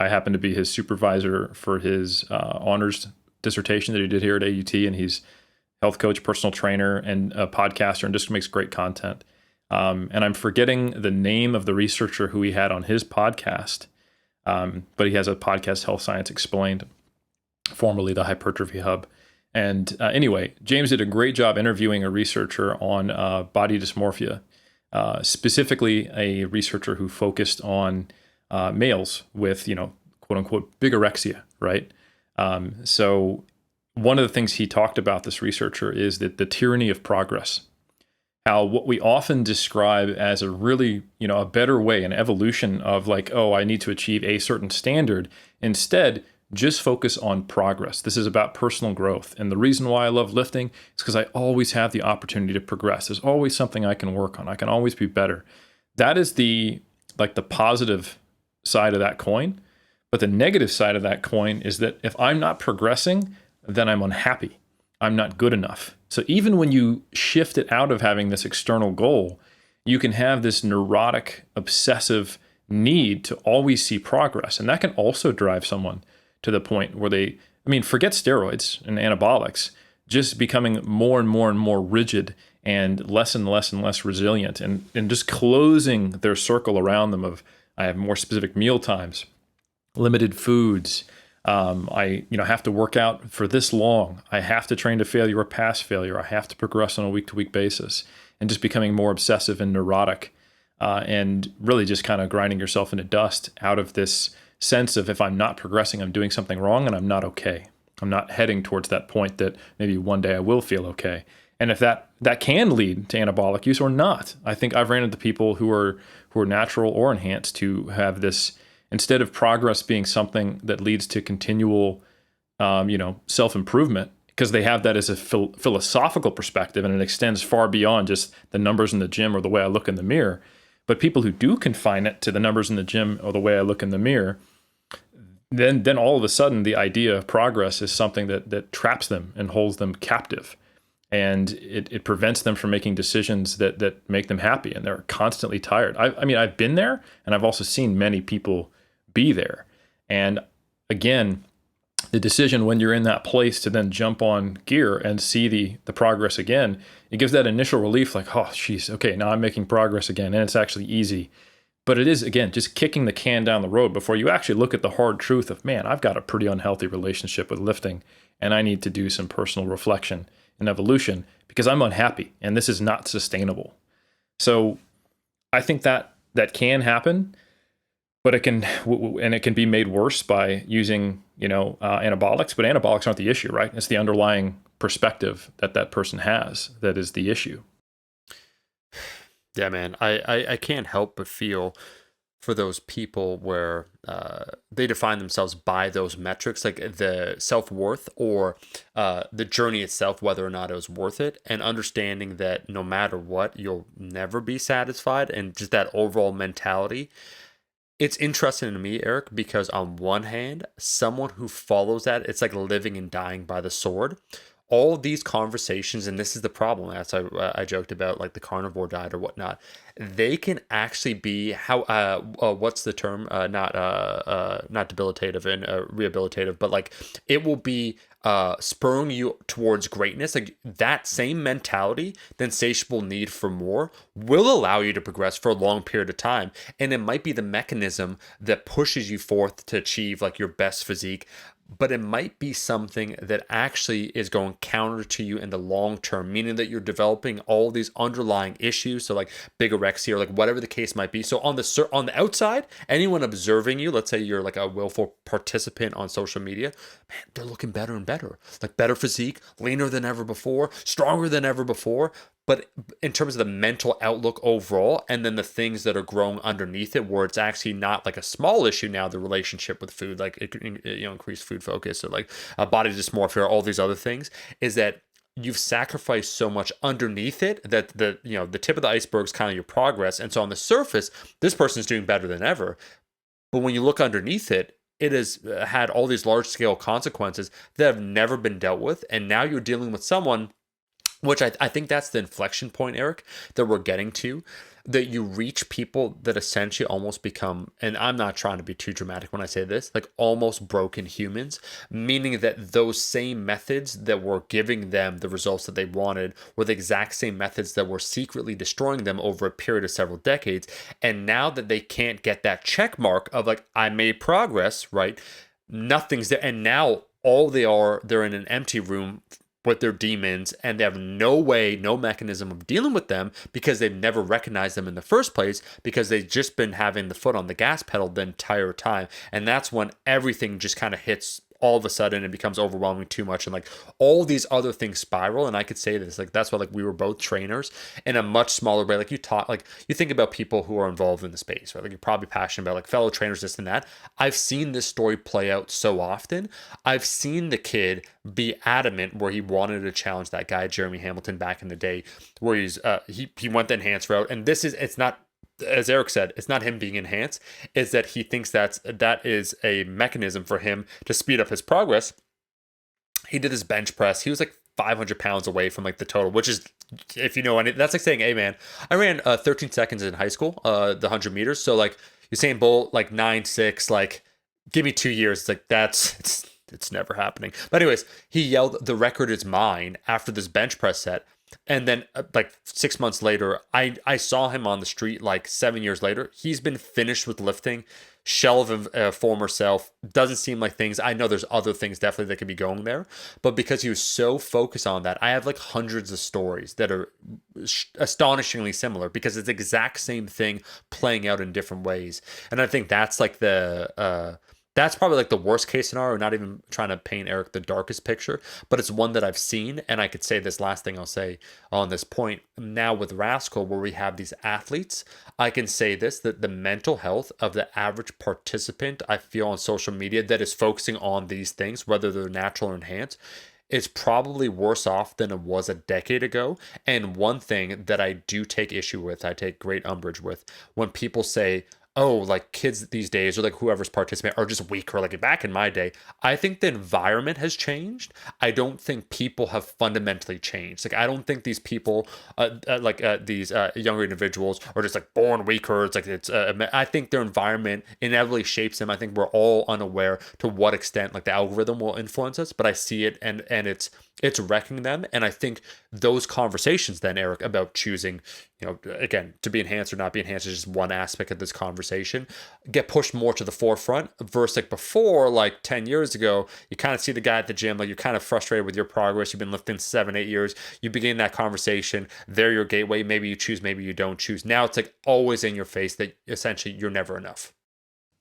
happen to be his supervisor for his honors dissertation that he did here at AUT, and he's health coach, personal trainer, and a podcaster, and just makes great content. And I'm forgetting the name of the researcher who he had on his podcast, but he has a podcast, Health Science Explained, formerly the Hypertrophy Hub. And anyway, James did a great job interviewing a researcher on body dysmorphia, specifically a researcher who focused on males with, quote unquote, bigorexia, right? So one of the things he talked about, this researcher, is that the tyranny of progress, how what we often describe as a really, a better way, an evolution of like, oh, I need to achieve a certain standard. Instead, just focus on progress. This is about personal growth. And the reason why I love lifting is because I always have the opportunity to progress. There's always something I can work on. I can always be better. That is the positive side of that coin. But the negative side of that coin is that if I'm not progressing, then I'm unhappy. I'm not good enough. So even when you shift it out of having this external goal, you can have this neurotic, obsessive need to always see progress. And that can also drive someone to the point where forget steroids and anabolics, just becoming more and more and more rigid and less and less resilient, and just closing their circle around them of, I have more specific meal times, limited foods, I have to work out for this long. I have to train to failure or pass failure. I have to progress on a week-to-week basis, and just becoming more obsessive and neurotic, and really just kind of grinding yourself into dust out of this sense of, if I'm not progressing, I'm doing something wrong and I'm not okay. I'm not heading towards that point that maybe one day I will feel okay. And if that can lead to anabolic use or not, I think I've ran into people who are natural or enhanced who have this, instead of progress being something that leads to continual self-improvement, because they have that as a philosophical perspective and it extends far beyond just the numbers in the gym or the way I look in the mirror. But people who do confine it to the numbers in the gym or the way I look in the mirror, then all of a sudden the idea of progress is something that traps them and holds them captive. And it prevents them from making decisions that make them happy. And they're constantly tired. I mean, I've been there and I've also seen many people be there. And again, the decision when you're in that place to then jump on gear and see the progress again, it gives that initial relief like, oh, geez, okay, now I'm making progress again. And it's actually easy. But it is, again, just kicking the can down the road before you actually look at the hard truth of, man, I've got a pretty unhealthy relationship with lifting and I need to do some personal reflection and evolution because I'm unhappy and this is not sustainable. So I think that can happen, but it can be made worse by using, anabolics, but anabolics aren't the issue, right? It's the underlying perspective that person has that is the issue. Yeah, man, I can't help but feel for those people where they define themselves by those metrics, like the self-worth or the journey itself, whether or not it was worth it, and understanding that no matter what, you'll never be satisfied, and just that overall mentality. It's interesting to me, Eric, because on one hand, someone who follows that, it's like living and dying by the sword. All of these conversations, and this is the problem, as I joked about, like the carnivore diet or whatnot, they can actually be what's the term? Not debilitative and rehabilitative, but like it will be spurring you towards greatness. Like that same mentality, the insatiable need for more, will allow you to progress for a long period of time, and it might be the mechanism that pushes you forth to achieve like your best physique. But it might be something that actually is going counter to you in the long term, meaning that you're developing all these underlying issues, so like bigorexia or like whatever the case might be. So on the outside, anyone observing you, let's say you're like a willful participant on social media, man, they're looking better and better, like better physique, leaner than ever before, stronger than ever before. But in terms of the mental outlook overall, and then the things that are growing underneath it, where it's actually not like a small issue now, the relationship with food, like increased food focus or like body dysmorphia, or all these other things, is that you've sacrificed so much underneath it that the tip of the iceberg is kind of your progress. And so on the surface, this person's doing better than ever. But when you look underneath it, it has had all these large scale consequences that have never been dealt with. And now you're dealing with someone, which I think that's the inflection point, Eric, that we're getting to, that you reach people that essentially almost become, and I'm not trying to be too dramatic when I say this, like almost broken humans, meaning that those same methods that were giving them the results that they wanted were the exact same methods that were secretly destroying them over a period of several decades. And now that they can't get that check mark of like, I made progress, right? Nothing's there. And now they're in an empty room with their demons, and they have no way, no mechanism of dealing with them because they've never recognized them in the first place, because they've just been having the foot on the gas pedal the entire time. And that's when everything just kind of hits all of a sudden. It becomes overwhelming too much, and like all these other things spiral. And I could say this, like that's why like we were both trainers in a much smaller way. Like you think about people who are involved in the space, right? Like you're probably passionate about like fellow trainers, this and that. I've seen this story play out so often. I've seen the kid be adamant where he wanted to challenge that guy Jeremy Hamilton back in the day, where he went the enhanced route. And it's not, as Eric said, it's not him being enhanced, is that he thinks that is a mechanism for him to speed up his progress. He did his bench press. He was like 500 pounds away from like the total, which is, if you know, and that's like saying, hey man, I ran 13 seconds in high school, the 100 meters. So like Usain Bolt, like 9.6, like give me 2 years. It's like, it's never happening. But anyways, he yelled, the record is mine after this bench press set. And then like 6 months later, I saw him on the street like 7 years later. He's been finished with lifting, shell of a former self. Doesn't seem like things. I know there's other things definitely that could be going there. But because he was so focused on that, I have like hundreds of stories that are astonishingly similar, because it's the exact same thing playing out in different ways. And I think that's like That's probably like the worst case scenario, not even trying to paint Eric the darkest picture, but it's one that I've seen. And I could say this last thing I'll say on this point now with Rascal, where we have these athletes, I can say this that the mental health of the average participant I feel on social media that is focusing on these things, whether they're natural or enhanced, is probably worse off than it was a decade ago. And one thing that I do take issue with, I take great umbrage with, when people say, oh, like kids these days or like whoever's participating are just weaker. Like back in my day, I think the environment has changed. I don't think people have fundamentally changed. Like I don't think these people, these younger individuals, are just like born weaker. It's like I think their environment inevitably shapes them. I think we're all unaware to what extent like the algorithm will influence us, but I see it and it's wrecking them. And I think those conversations then, Eric, about choosing, again, to be enhanced or not be enhanced is just one aspect of this conversation, get pushed more to the forefront versus like before, like 10 years ago, you kind of see the guy at the gym, like you're kind of frustrated with your progress. You've been lifting 7, 8 years. You begin that conversation. They're your gateway. Maybe you choose, maybe you don't choose. Now it's like always in your face that essentially you're never enough.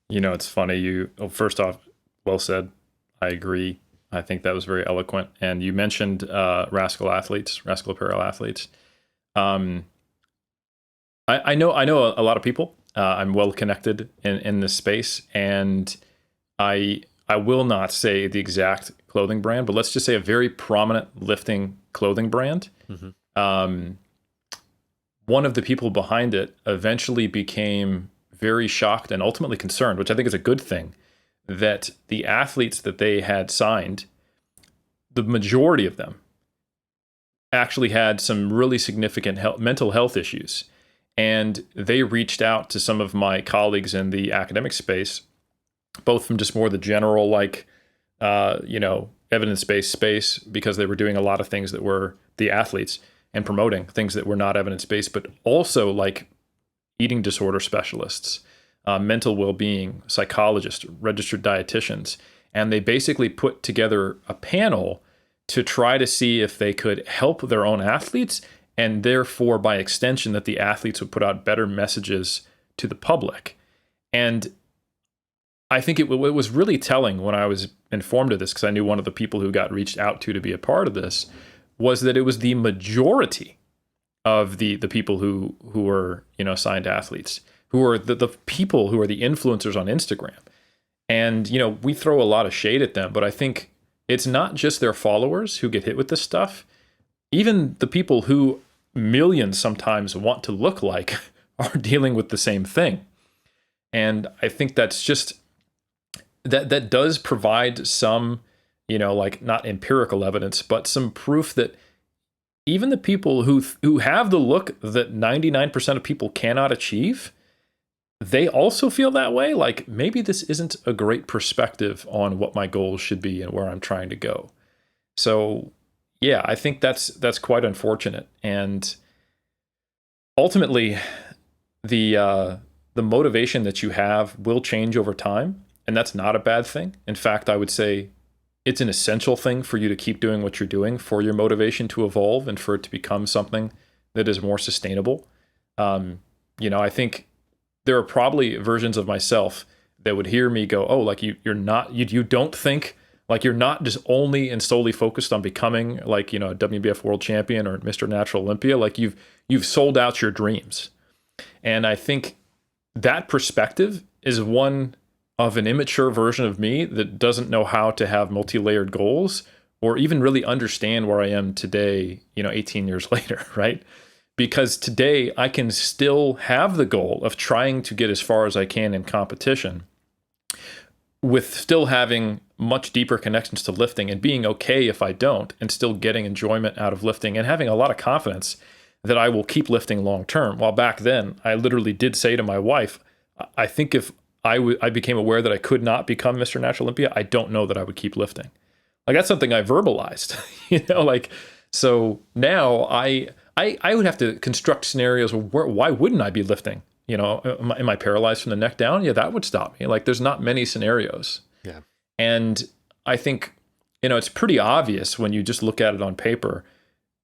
It's funny. First off, well said. I agree. I think that was very eloquent. And you mentioned Rascal Apparel athletes. I know a lot of people. I'm well connected in this space, and I will not say the exact clothing brand, but let's just say a very prominent lifting clothing brand. Mm-hmm. One of the people behind it eventually became very shocked and ultimately concerned, which I think is a good thing, that the athletes that they had signed, the majority of them actually had some really significant mental health issues. And they reached out to some of my colleagues in the academic space, both from just more the general, evidence-based space, because they were doing a lot of things that were the athletes and promoting things that were not evidence-based, but also like eating disorder specialists, mental well-being, psychologists, registered dietitians. And they basically put together a panel to try to see if they could help their own athletes, and therefore, by extension, that the athletes would put out better messages to the public. And I think it was really telling when I was informed of this, because I knew one of the people who got reached out to be a part of this, was that it was the majority of the people who were signed athletes, who are the people who are the influencers on Instagram. And we throw a lot of shade at them, but I think it's not just their followers who get hit with this stuff. Even the people who millions sometimes want to look like are dealing with the same thing. And I think that's just that does provide some, not empirical evidence, but some proof that even the people who have the look that 99% of people cannot achieve, they also feel that way. Like, maybe this isn't a great perspective on what my goals should be and where I'm trying to go. So yeah, I think that's quite unfortunate. And ultimately, the motivation that you have will change over time, and that's not a bad thing. In fact, I would say it's an essential thing for you to keep doing what you're doing for your motivation to evolve and for it to become something that is more sustainable. I think there are probably versions of myself that would hear me go, "Oh, like you don't think." Like, you're not just only and solely focused on becoming a WBF world champion or Mr. Natural Olympia. Like, you've sold out your dreams. And I think that perspective is one of an immature version of me that doesn't know how to have multi-layered goals or even really understand where I am today, 18 years later, right? Because today I can still have the goal of trying to get as far as I can in competition, with still having much deeper connections to lifting and being okay if I don't, and still getting enjoyment out of lifting and having a lot of confidence that I will keep lifting long term. While back then, I literally did say to my wife, I think if I became aware that I could not become Mr. Natural Olympia, I don't know that I would keep lifting. Like, that's something I verbalized, so now I would have to construct scenarios where, why wouldn't I be lifting? Am I paralyzed from the neck down? Yeah, that would stop me. Like, there's not many scenarios. Yeah. And I think, it's pretty obvious when you just look at it on paper.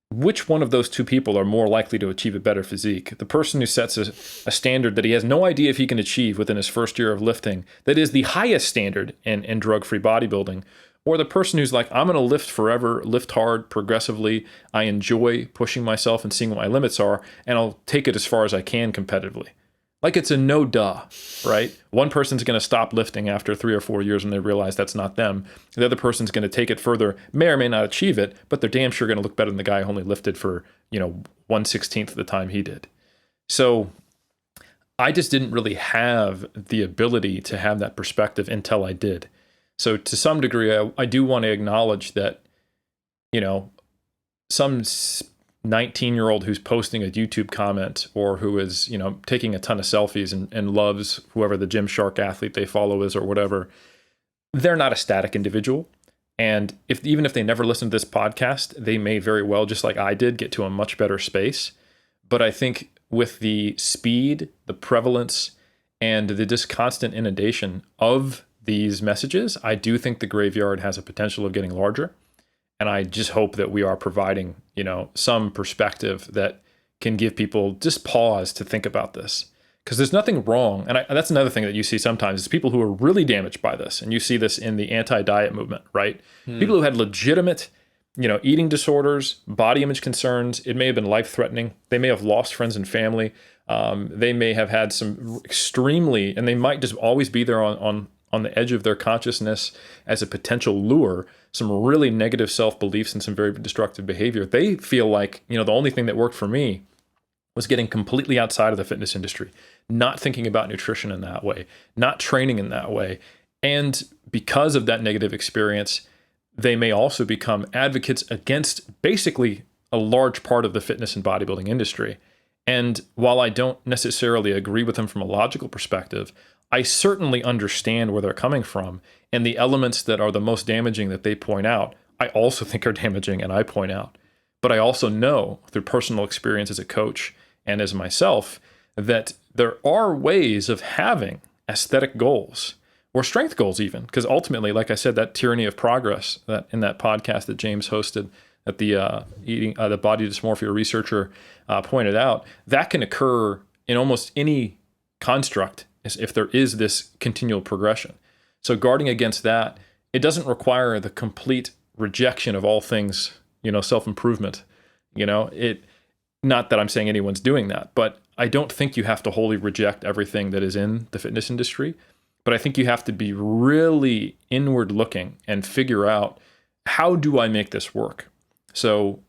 which one of those two people are more likely to achieve a better physique? The person who sets a standard that he has no idea if he can achieve within his first year of lifting, that is the highest standard in drug-free bodybuilding, or the person who's like, I'm going to lift forever, lift hard, progressively. I enjoy pushing myself and seeing what my limits are, and I'll take it as far as I can competitively. Like, it's a no duh, right? One person's going to stop lifting after 3 or 4 years when they realize that's not them. The other person's going to take it further, may or may not achieve it, but they're damn sure going to look better than the guy who only lifted for, 1/16 of the time he did. So I just didn't really have the ability to have that perspective until I did. So to some degree, I do want to acknowledge that, some 19-year-old who's posting a YouTube comment, or who is, taking a ton of selfies and loves whoever the Gymshark athlete they follow is or whatever, they're not a static individual. And even if they never listen to this podcast, they may very well, just like I did, get to a much better space. But I think with the speed, the prevalence, and the just constant inundation of these messages, I do think the graveyard has a potential of getting larger. And I just hope that we are providing, some perspective that can give people just pause to think about this. Because there's nothing wrong. And that's another thing that you see sometimes is people who are really damaged by this. And you see this in the anti-diet movement, right? People who had legitimate, eating disorders, body image concerns. It may have been life-threatening. They may have lost friends and family. They may have had some extremely, and they might just always be there on the edge of their consciousness as a potential lure, some really negative self-beliefs and some very destructive behavior. They feel like, the only thing that worked for me was getting completely outside of the fitness industry, not thinking about nutrition in that way, not training in that way. And because of that negative experience, they may also become advocates against basically a large part of the fitness and bodybuilding industry. And while I don't necessarily agree with them from a logical perspective, I certainly understand where they're coming from, and the elements that are the most damaging that they point out, I also think are damaging and I point out. But I also know through personal experience as a coach and as myself that there are ways of having aesthetic goals or strength goals even, because ultimately, like I said, that tyranny of progress that in that podcast that James hosted that the body dysmorphia researcher pointed out, that can occur in almost any construct if there is this continual progression. So guarding against that, it doesn't require the complete rejection of all things, self-improvement. Not that I'm saying anyone's doing that, but I don't think you have to wholly reject everything that is in the fitness industry. But I think you have to be really inward looking and figure out, how do I make this work? So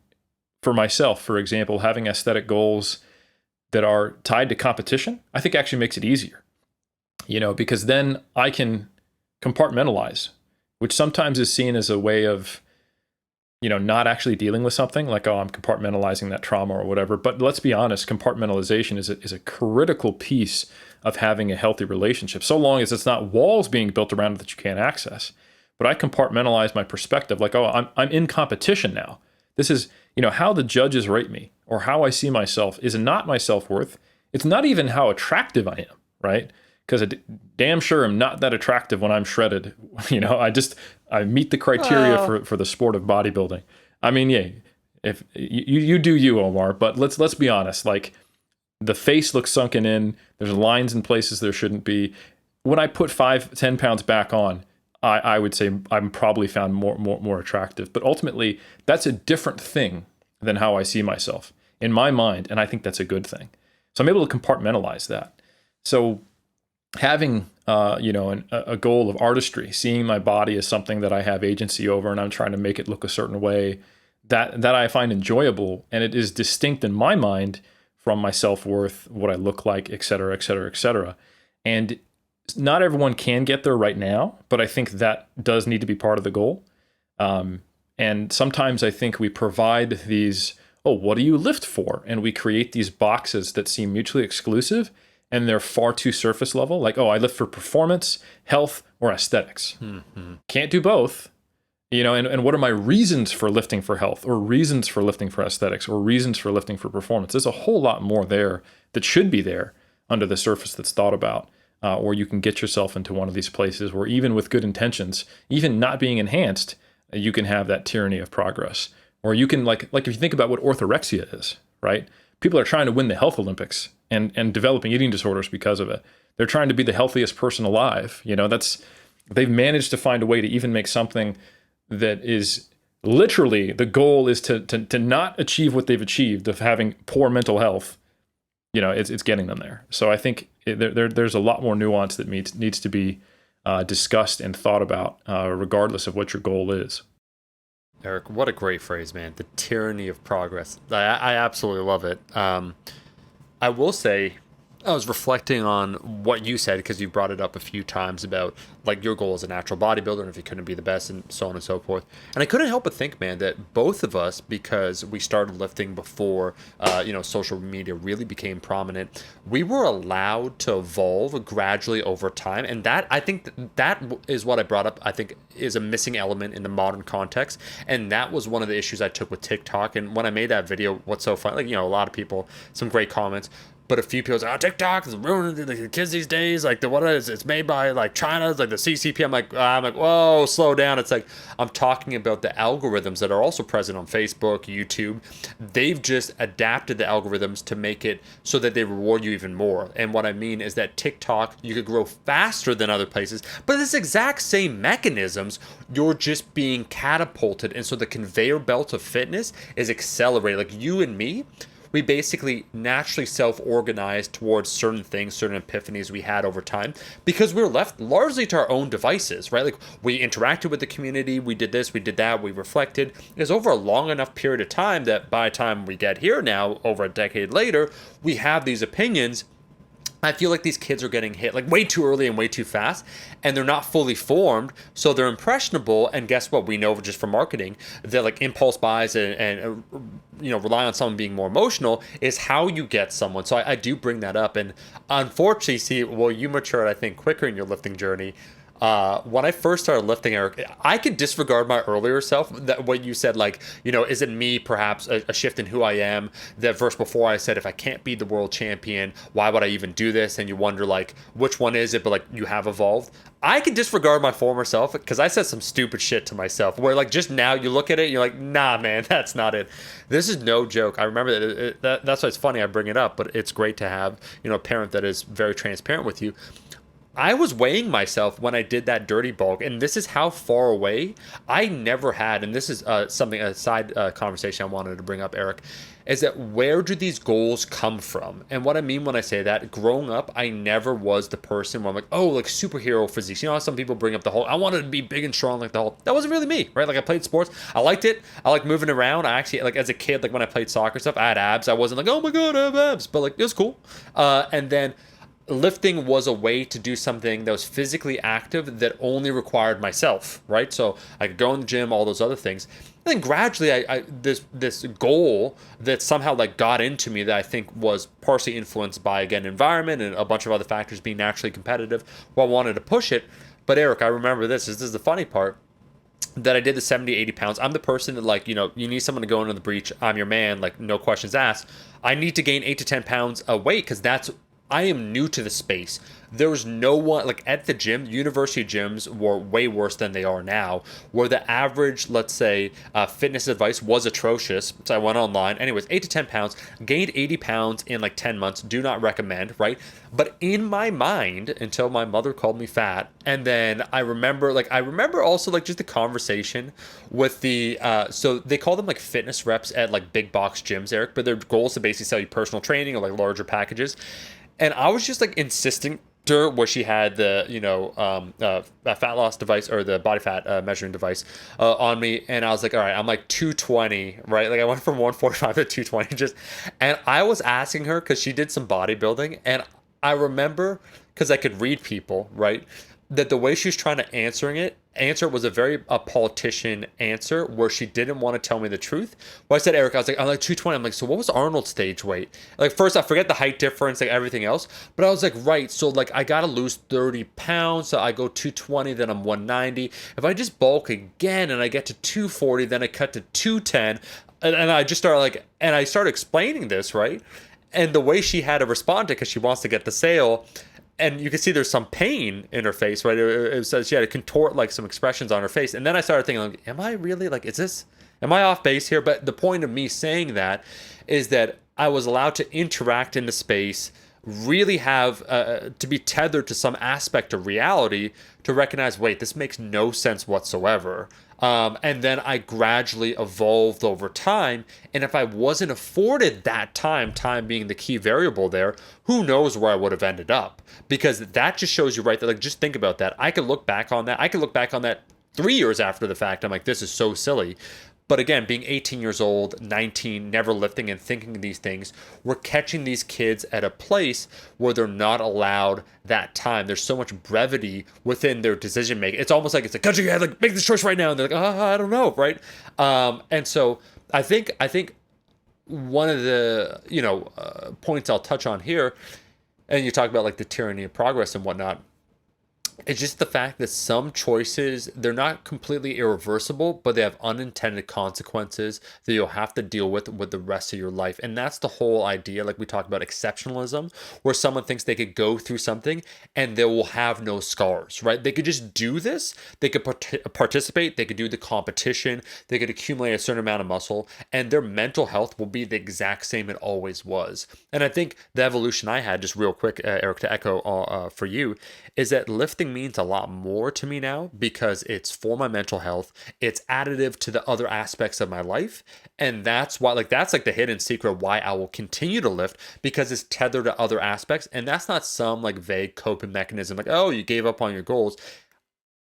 for myself, for example, having aesthetic goals that are tied to competition, I think actually makes it easier. Because then I can compartmentalize, which sometimes is seen as a way of, not actually dealing with something like, oh, I'm compartmentalizing that trauma or whatever. But let's be honest, compartmentalization is a critical piece of having a healthy relationship, so long as it's not walls being built around it that you can't access. But I compartmentalize my perspective like, oh, I'm in competition now. This is, how the judges rate me or how I see myself is not my self-worth. It's not even how attractive I am, right? Because I damn sure am not that attractive when I'm shredded. I meet the criteria for the sport of bodybuilding. I mean, yeah, if you do you, Omar, but let's be honest. Like, the face looks sunken in. There's lines in places there shouldn't be. When I put 5-10 pounds back on, I would say I'm probably found more attractive. But ultimately, that's a different thing than how I see myself in my mind, and I think that's a good thing. So I'm able to compartmentalize that. So having a goal of artistry, seeing my body as something that I have agency over, and I'm trying to make it look a certain way that I find enjoyable, and it is distinct in my mind from my self-worth, what I look like, et cetera, et cetera, et cetera. And not everyone can get there right now, but I think that does need to be part of the goal. And sometimes I think we provide these, oh, what do you lift for? And we create these boxes that seem mutually exclusive, and they're far too surface level. Like, oh, I lift for performance, health, or aesthetics. Mm-hmm. Can't do both. And what are my reasons for lifting for health, or reasons for lifting for aesthetics, or reasons for lifting for performance? There's a whole lot more there that should be there under the surface that's thought about. Or you can get yourself into one of these places where even with good intentions, even not being enhanced, you can have that tyranny of progress, Or you can like if you think about what orthorexia is, right? People are trying to win the health Olympics and developing eating disorders because of it. They're trying to be the healthiest person alive. They've managed to find a way to even make something that is literally the goal is to not achieve what they've achieved of having poor mental health. It's getting them there. So I think there's a lot more nuance that needs to be discussed and thought about, regardless of what your goal is. Eric, what a great phrase, man. The tyranny of progress. I absolutely love it. I will say, I was reflecting on what you said because you brought it up a few times about like your goal as a natural bodybuilder and if you couldn't be the best and so on and so forth. And I couldn't help but think, man, that both of us, because we started lifting before, social media really became prominent, we were allowed to evolve gradually over time. And I think that is what I brought up, I think is a missing element in the modern context. And that was one of the issues I took with TikTok. And when I made that video, what's so funny, a lot of people, some great comments, but a few people say, TikTok is ruining the kids these days. Like, it's made by like China, it's like the CCP. I'm like, whoa, slow down. It's like, I'm talking about the algorithms that are also present on Facebook, YouTube. They've just adapted the algorithms to make it so that they reward you even more. And what I mean is that TikTok, you could grow faster than other places, but this exact same mechanisms, you're just being catapulted. And so the conveyor belt of fitness is accelerated. Like you and me, we basically naturally self-organized towards certain things, certain epiphanies we had over time because we were left largely to our own devices, right? Like we interacted with the community, we did this, we did that, we reflected. It was over a long enough period of time that by the time we get here now, over a decade later, we have these opinions. I feel like these kids are getting hit like way too early and way too fast, and they're not fully formed, so they're impressionable. And guess what? We know just from marketing that like impulse buys and rely on someone being more emotional is how you get someone. So I do bring that up, and unfortunately, you matured I think quicker in your lifting journey. When I first started lifting, Eric, I could disregard my earlier self. That what you said, like, is it me perhaps a shift in who I am? That verse before I said, if I can't be the world champion, why would I even do this? And you wonder like, which one is it? But like, you have evolved. I could disregard my former self because I said some stupid shit to myself where like just now you look at it and you're like, nah, man, that's not it. This is no joke. I remember that's why it's funny I bring it up, but it's great to have, a parent that is very transparent with you. I was weighing myself when I did that dirty bulk, and this is how far away I never had. And this is a side conversation I wanted to bring up, Eric, is that where do these goals come from? And what I mean when I say that, growing up, I never was the person where I'm like, oh, like superhero physiques. You know how some people bring up the Hulk? I wanted to be big and strong like the Hulk. That wasn't really me, right? Like I played sports. I liked it. I like moving around. I actually, like as a kid, like when I played soccer stuff, I had abs. I wasn't like, oh my God, I have abs. But like, it was cool. And then lifting was a way to do something that was physically active that only required myself, right? So I could go in the gym, all those other things. And then gradually, I this goal that somehow like got into me that I think was partially influenced by, again, environment and a bunch of other factors being naturally competitive, I wanted to push it. But Eric, I remember this is the funny part, that I did the 70, 80 pounds. I'm the person that like, you need someone to go into the breach. I'm your man, like no questions asked. I need to gain 8 to 10 pounds of weight because I am new to the space. There was no one, like at the gym, university gyms were way worse than they are now, where the average, let's say, fitness advice was atrocious. So I went online. Anyways, 8 to 10 pounds, gained 80 pounds in like 10 months. Do not recommend, right? But in my mind, until my mother called me fat, and then I remember also like just the conversation with so they call them like fitness reps at like big box gyms, Eric, but their goal is to basically sell you personal training or like larger packages. And I was just like insisting to her where she had the, fat loss device or the body fat measuring device on me. And I was like, all right, I'm like 220, right? Like I went from 145 to 220 and I was asking her because she did some bodybuilding. And I remember, because I could read people, right? That the way she was trying to answer was a politician answer where she didn't want to tell me the truth. Well, I said, Eric, I'm like 220. I'm like, so what was Arnold's stage weight? Like first I forget the height difference, like everything else. But I was like, right, so like I gotta lose 30 pounds. So I go 220, then I'm 190. If I just bulk again and I get to 240, then I cut to 210. And I just started I started explaining this, right? And the way she had to respond to it, because she wants to get the sale, and you can see there's some pain in her face, right? It says she had to contort like some expressions on her face. And then I started thinking, like, am I really like, is this Am I off base here? But the point of me saying that is that I was allowed to interact in the space, really have to be tethered to some aspect of reality to recognize, wait, this makes no sense whatsoever. And then I gradually evolved over time. And if I wasn't afforded that time being the key variable there, who knows where I would have ended up? Because that just shows you, right, that like, just think about that. I could look back on that. I could look back on that 3 years after the fact. I'm like, this is so silly. But again, being 18 years old, 19, never lifting and thinking these things, we're catching these kids at a place where they're not allowed that time. There's so much brevity within their decision making. It's almost like it's like, country, you have like make this choice right now, and they're like, I don't know, right? And so I think one of the points I'll touch on here, and you talk about like the tyranny of progress and whatnot. It's just the fact that some choices, they're not completely irreversible, but they have unintended consequences that you'll have to deal with the rest of your life. And that's the whole idea, like we talked about exceptionalism, where someone thinks they could go through something and they will have no scars, right? They could just do this. They could participate. They could do the competition. They could accumulate a certain amount of muscle, and their mental health will be the exact same it always was. And I think the evolution I had, just real quick, Eric, to echo for you, is that lifting means a lot more to me now because it's for my mental health. It's additive to the other aspects of my life. And that's why, like, that's like the hidden secret why I will continue to lift, because it's tethered to other aspects. And that's not some like vague coping mechanism, like, oh, you gave up on your goals.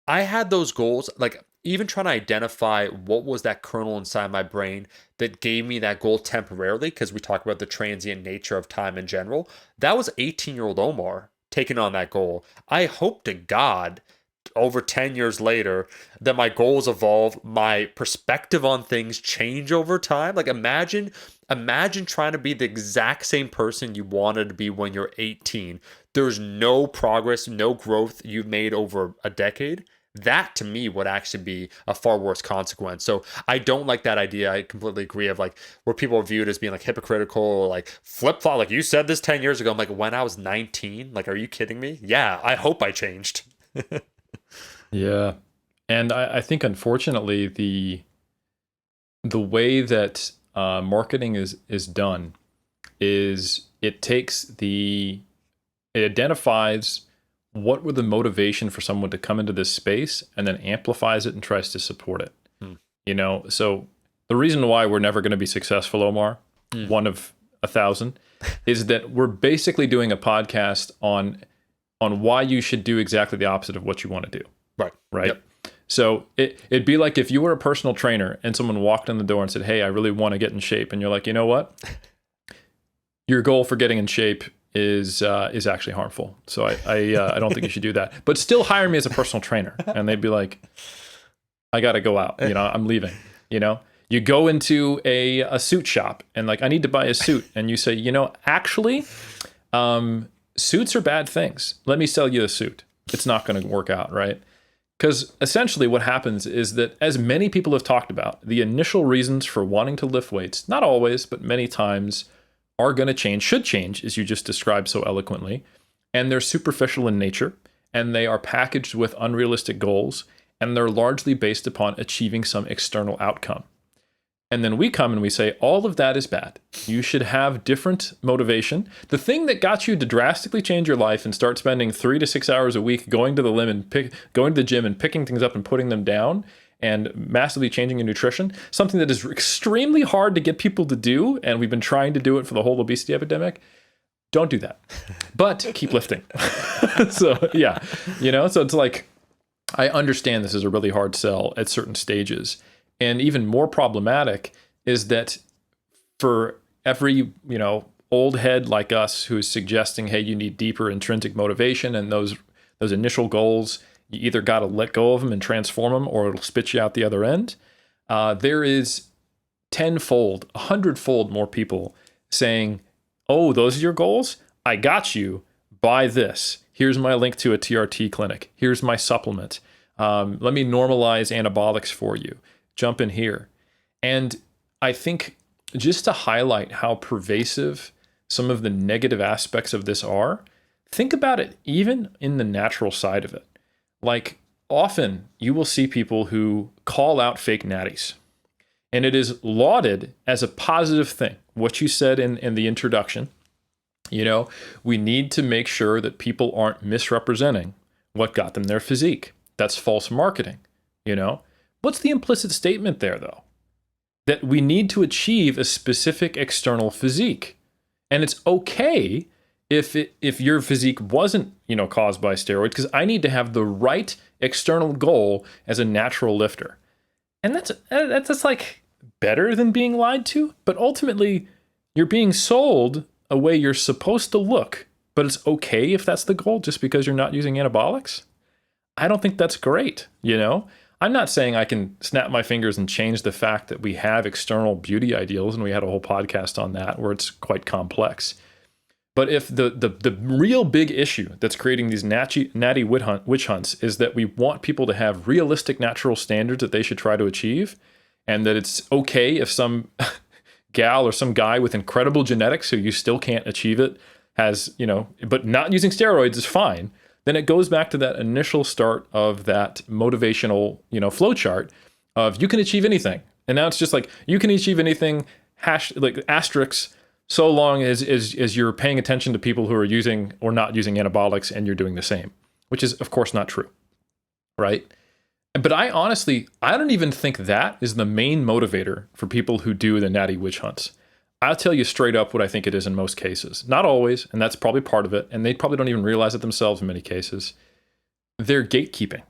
I had those goals, like, even trying to identify what was that kernel inside my brain that gave me that goal temporarily, because we talk about the transient nature of time in general. That was 18-year-old Omar taking on that goal. I hope to God over 10 years later that my goals evolve, my perspective on things change over time. Like imagine trying to be the exact same person you wanted to be when you're 18. There's no progress, no growth you've made over a decade. That to me would actually be a far worse consequence. So I don't like that idea. I completely agree of like where people are viewed as being like hypocritical or like flip flop. Like you said this 10 years ago. I'm like, when I was 19, like, are you kidding me? Yeah, I hope I changed. Yeah. And I think unfortunately the way that marketing is done is it identifies what would the motivation for someone to come into this space and then amplifies it and tries to support it. So the reason why we're never going to be successful, Omar, one of 1,000, is that we're basically doing a podcast on why you should do exactly the opposite of what you want to do. Right. Yep. So it'd be like if you were a personal trainer and someone walked in the door and said, hey, I really want to get in shape. And you're like, you know what? Your goal for getting in shape is actually harmful. So I don't think you should do that. But still hire me as a personal trainer. And they'd be like, I got to go out. I'm leaving. You go into a suit shop and like, I need to buy a suit. And you say, actually, suits are bad things. Let me sell you a suit. It's not going to work out, right? Because essentially what happens is that, as many people have talked about, the initial reasons for wanting to lift weights, not always, but many times, are going to change, should change, as you just described so eloquently. And they're superficial in nature, and they are packaged with unrealistic goals, and they're largely based upon achieving some external outcome. And then we come and we say, all of that is bad. You should have different motivation. The thing that got you to drastically change your life and start spending 3 to 6 hours a week going to the gym and picking things up and putting them down and massively changing your nutrition, something that is extremely hard to get people to do, and we've been trying to do it for the whole obesity epidemic. Don't do that. But keep lifting. So yeah, so it's like, I understand this is a really hard sell at certain stages. And even more problematic is that for every, old head like us who's suggesting, hey, you need deeper intrinsic motivation, and those initial goals, you either got to let go of them and transform them, or it'll spit you out the other end. There is 10-fold, 100-fold more people saying, oh, those are your goals? I got you. Buy this. Here's my link to a TRT clinic. Here's my supplement. Let me normalize anabolics for you. Jump in here. And I think just to highlight how pervasive some of the negative aspects of this are, think about it even in the natural side of it. Like, often you will see people who call out fake natties. And it is lauded as a positive thing. What you said in the introduction, we need to make sure that people aren't misrepresenting what got them their physique. That's false marketing. What's the implicit statement there, though? That we need to achieve a specific external physique. And it's okay if your physique wasn't, caused by steroids, because I need to have the right external goal as a natural lifter. And that's like better than being lied to, but ultimately you're being sold a way you're supposed to look, but it's okay if that's the goal just because you're not using anabolics. I don't think that's great, I'm not saying I can snap my fingers and change the fact that we have external beauty ideals, and we had a whole podcast on that where it's quite complex. But if the real big issue that's creating these natty witch hunts is that we want people to have realistic natural standards that they should try to achieve, and that it's okay if some gal or some guy with incredible genetics who you still can't achieve it has, but not using steroids is fine, then it goes back to that initial start of that motivational, flow chart of you can achieve anything. And now it's just like you can achieve anything, like asterisks, so long as you're paying attention to people who are using or not using anabolics and you're doing the same, which is, of course, not true, right? But I don't even think that is the main motivator for people who do the natty witch hunts. I'll tell you straight up what I think it is in most cases. Not always, and that's probably part of it, and they probably don't even realize it themselves in many cases. They're gatekeeping.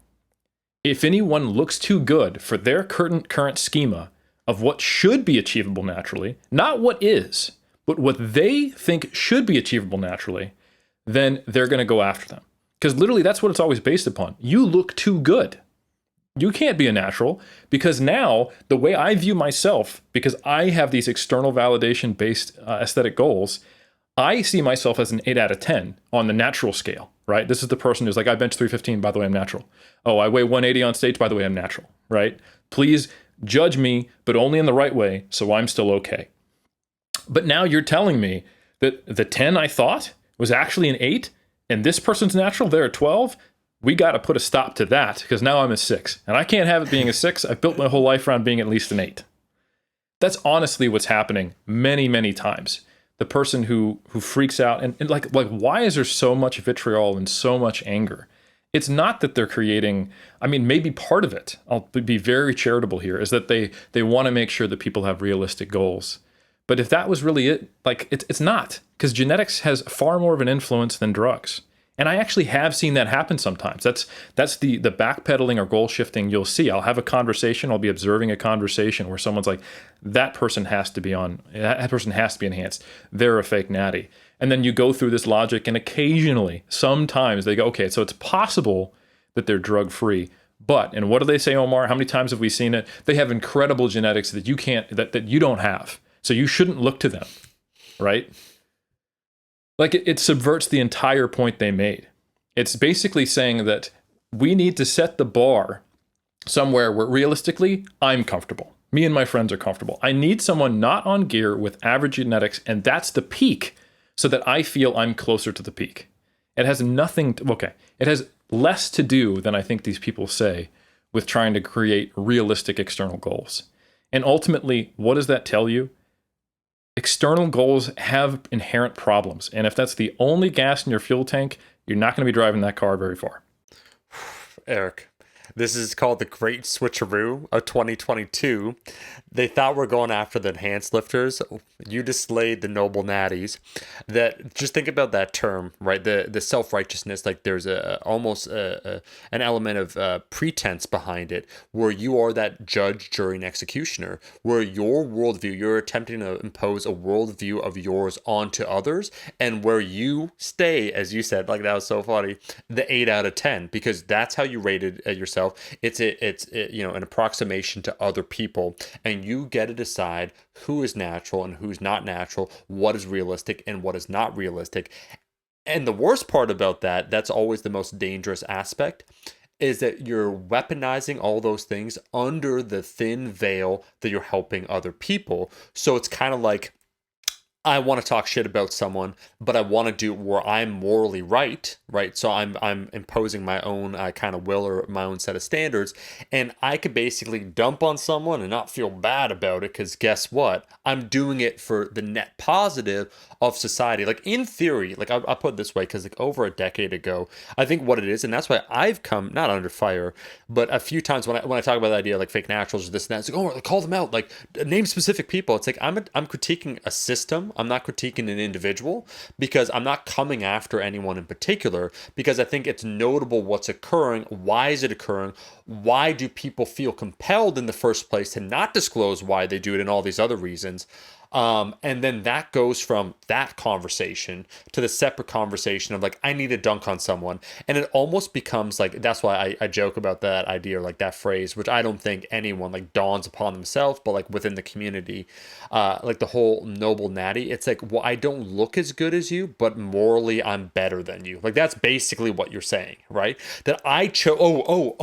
If anyone looks too good for their current schema of what should be achievable naturally, not what is, but what they think should be achievable naturally, then they're going to go after them. Because literally that's what it's always based upon. You look too good. You can't be a natural, because now the way I view myself, because I have these external validation-based aesthetic goals, I see myself as an 8 out of 10 on the natural scale, right? This is the person who's like, I bench 315, by the way, I'm natural. Oh, I weigh 180 on stage, by the way, I'm natural, right? Please judge me, but only in the right way, so I'm still okay. But now you're telling me that the 10 I thought was actually an 8, and this person's natural, they're a 12? We got to put a stop to that, because now I'm a 6. And I can't have it being a 6. I've built my whole life around being at least an 8. That's honestly what's happening many, many times. The person who freaks out, and like why is there so much vitriol and so much anger? It's not that they're creating, maybe part of it, I'll be very charitable here, is that they want to make sure that people have realistic goals. But if that was really it, it's not, because genetics has far more of an influence than drugs. And I actually have seen that happen sometimes. That's the backpedaling or goal shifting you'll see. I'll have a conversation, I'll be observing a conversation where someone's like, that person has to be enhanced. They're a fake natty. And then you go through this logic, and occasionally, sometimes they go, okay, so it's possible that they're drug-free. But, and what do they say, Omar? How many times have we seen it? They have incredible genetics that you don't have. So you shouldn't look to them, right? Like it subverts the entire point they made. It's basically saying that we need to set the bar somewhere where realistically I'm comfortable. Me and my friends are comfortable. I need someone not on gear with average genetics, and that's the peak, so that I feel I'm closer to the peak. It has it has less to do than I think these people say with trying to create realistic external goals. And ultimately, what does that tell you? External goals have inherent problems. And if that's the only gas in your fuel tank, you're not going to be driving that car very far. Eric, this is called the Great Switcheroo of 2022. They thought we're going after the enhanced lifters. You just slayed the noble natties. That, just think about that term, right? The self-righteousness, like there's almost an element of pretense behind it, where you are that judge, jury, and executioner, where your worldview, you're attempting to impose a worldview of yours onto others, and where you stay, as you said, like that was so funny, the 8 out of 10, because that's how you rated yourself. It's an approximation to other people, and you get to decide who is natural and who's not natural, what is realistic and what is not realistic. And the worst part about that's always the most dangerous aspect, is that you're weaponizing all those things under the thin veil that you're helping other people. So it's kind of like, I want to talk shit about someone, but I want to do it where I'm morally right, right? So I'm imposing my own kind of will or my own set of standards, and I could basically dump on someone and not feel bad about it because guess what? I'm doing it for the net positive of society. Like in theory, like I'll put it this way, because like over a decade ago, I think what it is, and that's why I've come not under fire, but a few times when I talk about the idea like fake naturals or this and that, it's like, oh, like, call them out, like name specific people. It's like I'm critiquing a system. I'm not critiquing an individual because I'm not coming after anyone in particular because I think it's notable what's occurring. Why is it occurring? Why do people feel compelled in the first place to not disclose why they do it and all these other reasons? And then that goes from that conversation to the separate conversation of like, I need to dunk on someone. And it almost becomes like, that's why I joke about that idea or like that phrase, which I don't think anyone like dawns upon themselves, but like within the community, like the whole noble natty, it's like, well, I don't look as good as you, but morally I'm better than you. Like that's basically what you're saying, right? That I chose,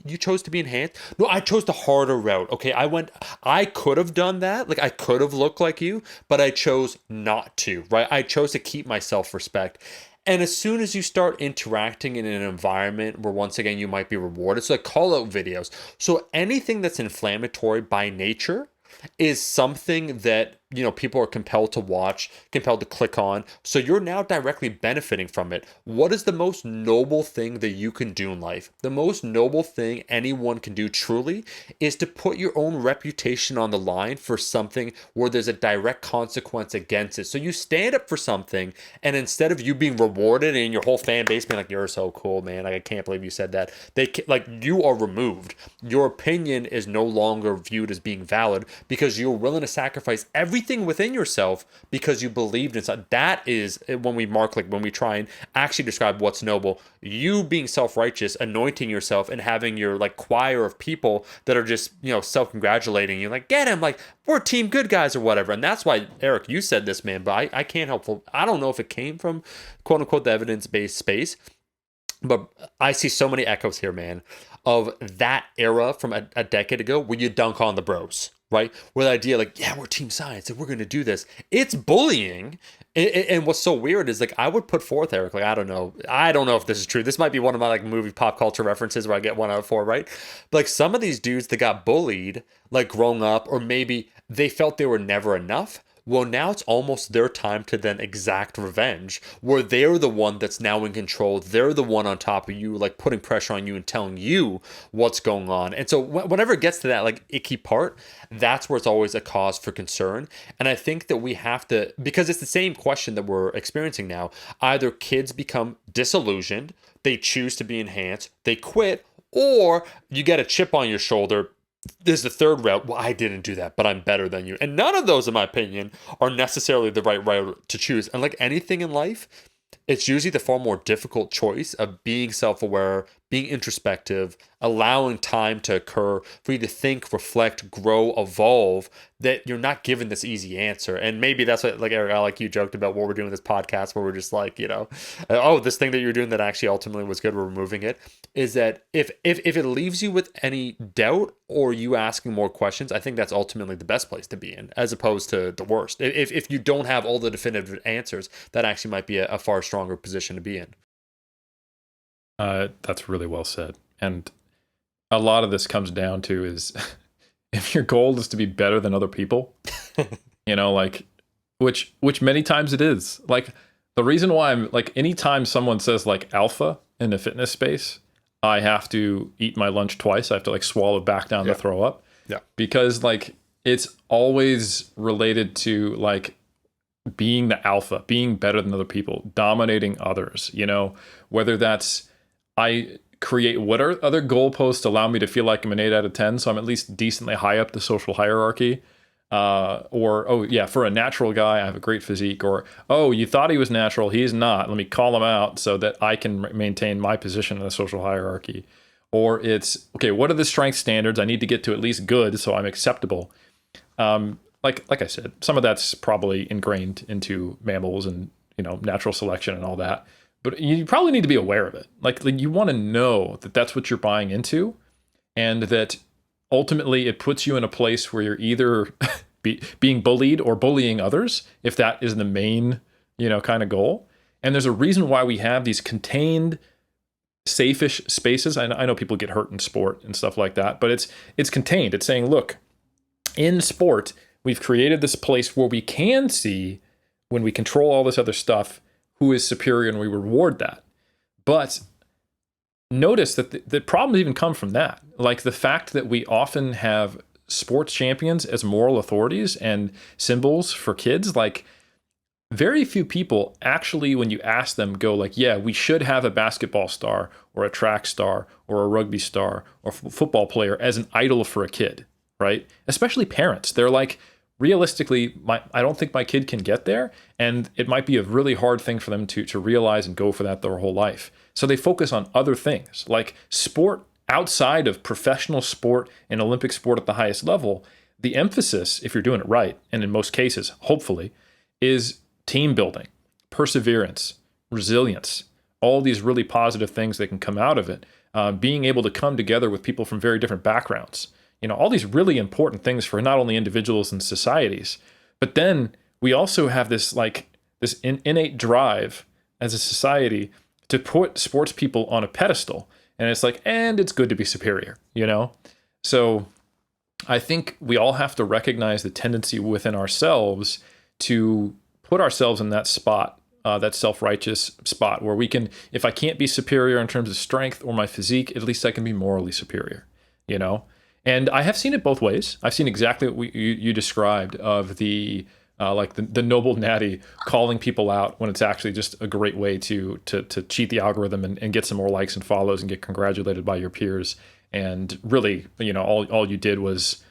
you chose to be enhanced. No, I chose the harder route. Okay. I could have done that. Like I could have looked like you, but I chose not to, right? I chose to keep my self-respect. And as soon as you start interacting in an environment where once again you might be rewarded, so like call out videos. So anything that's inflammatory by nature is something that people are compelled to watch, compelled to click on. So you're now directly benefiting from it. What is the most noble thing that you can do in life? The most noble thing anyone can do truly is to put your own reputation on the line for something where there's a direct consequence against it. So you stand up for something, and instead of you being rewarded and your whole fan base being like, you're so cool, man, like, I can't believe you said that, you are removed. Your opinion is no longer viewed as being valid because you're willing to sacrifice everything within yourself because you believed in something. That is when we try and actually describe what's noble. You being self-righteous, anointing yourself, and having your like choir of people that are just self-congratulating you, like, get him, like, we're team good guys or whatever. And that's why, Eric, you said this, man, but I can't help. I don't know if it came from quote unquote the evidence-based space, but I see so many echoes here, man, of that era from a decade ago where you dunk on the bros, right? Where the idea like, yeah, we're team science and we're going to do this. It's bullying. And what's so weird is like, I would put forth, Eric, like, I don't know if this is true. This might be one of my like movie pop culture references where I get 1 out of 4, right? But like some of these dudes that got bullied, like growing up, or maybe they felt they were never enough. Well, now it's almost their time to then exact revenge, where they're the one that's now in control. They're the one on top of you, like putting pressure on you and telling you what's going on. And so whenever it gets to that like icky part, that's where it's always a cause for concern. And I think that we have to, because it's the same question that we're experiencing now. Either kids become disillusioned, they choose to be enhanced, they quit, or you get a chip on your shoulder. There's the third route. Well, I didn't do that, but I'm better than you. And none of those, in my opinion, are necessarily the right route to choose. And like anything in life, it's usually the far more difficult choice of being self-aware, being introspective, allowing time to occur for you to think, reflect, grow, evolve, that you're not given this easy answer. And maybe that's what, like, Eric, like you joked about what we're doing this podcast where we're just like, oh, this thing that you're doing that actually ultimately was good, we're removing it, is that if it leaves you with any doubt or you asking more questions, I think that's ultimately the best place to be in, as opposed to the worst. If you don't have all the definitive answers, that actually might be a far stronger position to be in. That's really well said. And a lot of this comes down to is if your goal is to be better than other people, like which many times it is. Like the reason why I'm like, anytime someone says like alpha in the fitness space, I have to eat my lunch twice. I have to like swallow back down to throw up. Yeah. Because like it's always related to like being the alpha, being better than other people, dominating others, whether that's I create what are other goalposts allow me to feel like I'm an 8 out of 10. So I'm at least decently high up the social hierarchy. For a natural guy, I have a great physique. Or, oh, you thought he was natural. He's not. Let me call him out so that I can maintain my position in the social hierarchy. Or it's, okay, what are the strength standards? I need to get to at least good so I'm acceptable. Like I said, some of that's probably ingrained into mammals and, natural selection and all that. But you probably need to be aware of it. Like you want to know that that's what you're buying into, and that ultimately it puts you in a place where you're either being bullied or bullying others, if that is the main, kind of goal. And there's a reason why we have these contained, safe-ish spaces. I know people get hurt in sport and stuff like that, but it's contained. It's saying, look, in sport, we've created this place where we can see, when we control all this other stuff, who is superior, and we reward that. But notice that the problems even come from that. Like the fact that we often have sports champions as moral authorities and symbols for kids. Like very few people actually, when you ask them, go like, yeah, we should have a basketball star or a track star or a rugby star or football player as an idol for a kid, right? Especially parents. They're like, realistically, I don't think my kid can get there. And it might be a really hard thing for them to realize and go for that their whole life. So they focus on other things like sport outside of professional sport and Olympic sport at the highest level. The emphasis, if you're doing it right, and in most cases, hopefully, is team building, perseverance, resilience, all these really positive things that can come out of it. Being able to come together with people from very different backgrounds. All these really important things for not only individuals and societies, but then we also have this innate drive as a society to put sports people on a pedestal. And it's like, and it's good to be superior, So I think we all have to recognize the tendency within ourselves to put ourselves in that spot, that self-righteous spot where we can, if I can't be superior in terms of strength or my physique, at least I can be morally superior, And I have seen it both ways. I've seen exactly what you described of the noble natty calling people out when it's actually just a great way to cheat the algorithm and get some more likes and follows and get congratulated by your peers. And really, all you did was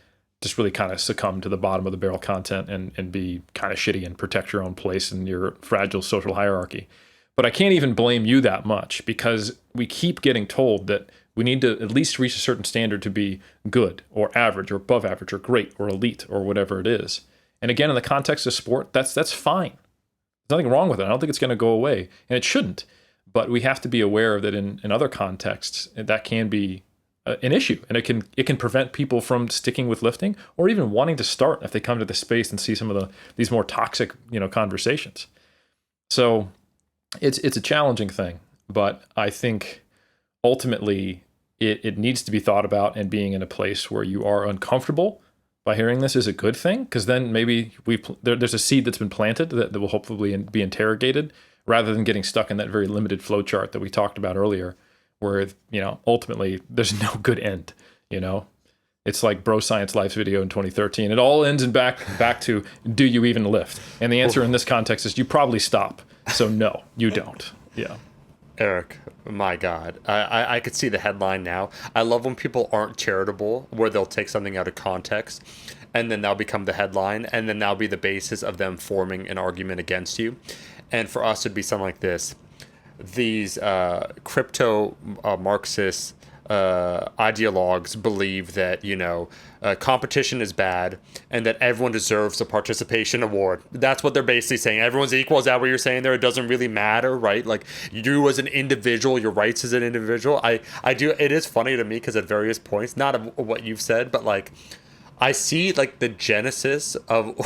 just really kind of succumb to the bottom of the barrel content and be kind of shitty and protect your own place in your fragile social hierarchy. But I can't even blame you that much because we keep getting told that we need to at least reach a certain standard to be good or average or above average or great or elite or whatever it is. And again, in the context of sport, that's fine. There's nothing wrong with it. I don't think it's going to go away, and it shouldn't. But we have to be aware that in other contexts, that can be an issue, and it can prevent people from sticking with lifting or even wanting to start if they come to the space and see some of these more toxic conversations. So it's a challenging thing, but I think ultimately it needs to be thought about, and being in a place where you are uncomfortable by hearing this is a good thing, because then maybe there's a seed that's been planted that will hopefully be interrogated, rather than getting stuck in that very limited flow chart that we talked about earlier, where ultimately there's no good end. It's like Bro Science Life's video in 2013. It all ends in back to, do you even lift? And the answer in this context is you probably stop. So no, you don't. Yeah. Eric, my God, I could see the headline now. I love when people aren't charitable, where they'll take something out of context and then that'll become the headline, and then that'll be the basis of them forming an argument against you. And for us, it'd be something like this. These crypto Marxist ideologues believe that competition is bad and that everyone deserves a participation award. That's what they're basically saying. Everyone's equal. Is that what you're saying there? It doesn't really matter, right? Like, you as an individual, your rights as an individual. I do. It is funny to me because at various points, not of what you've said, but like, I see like the genesis of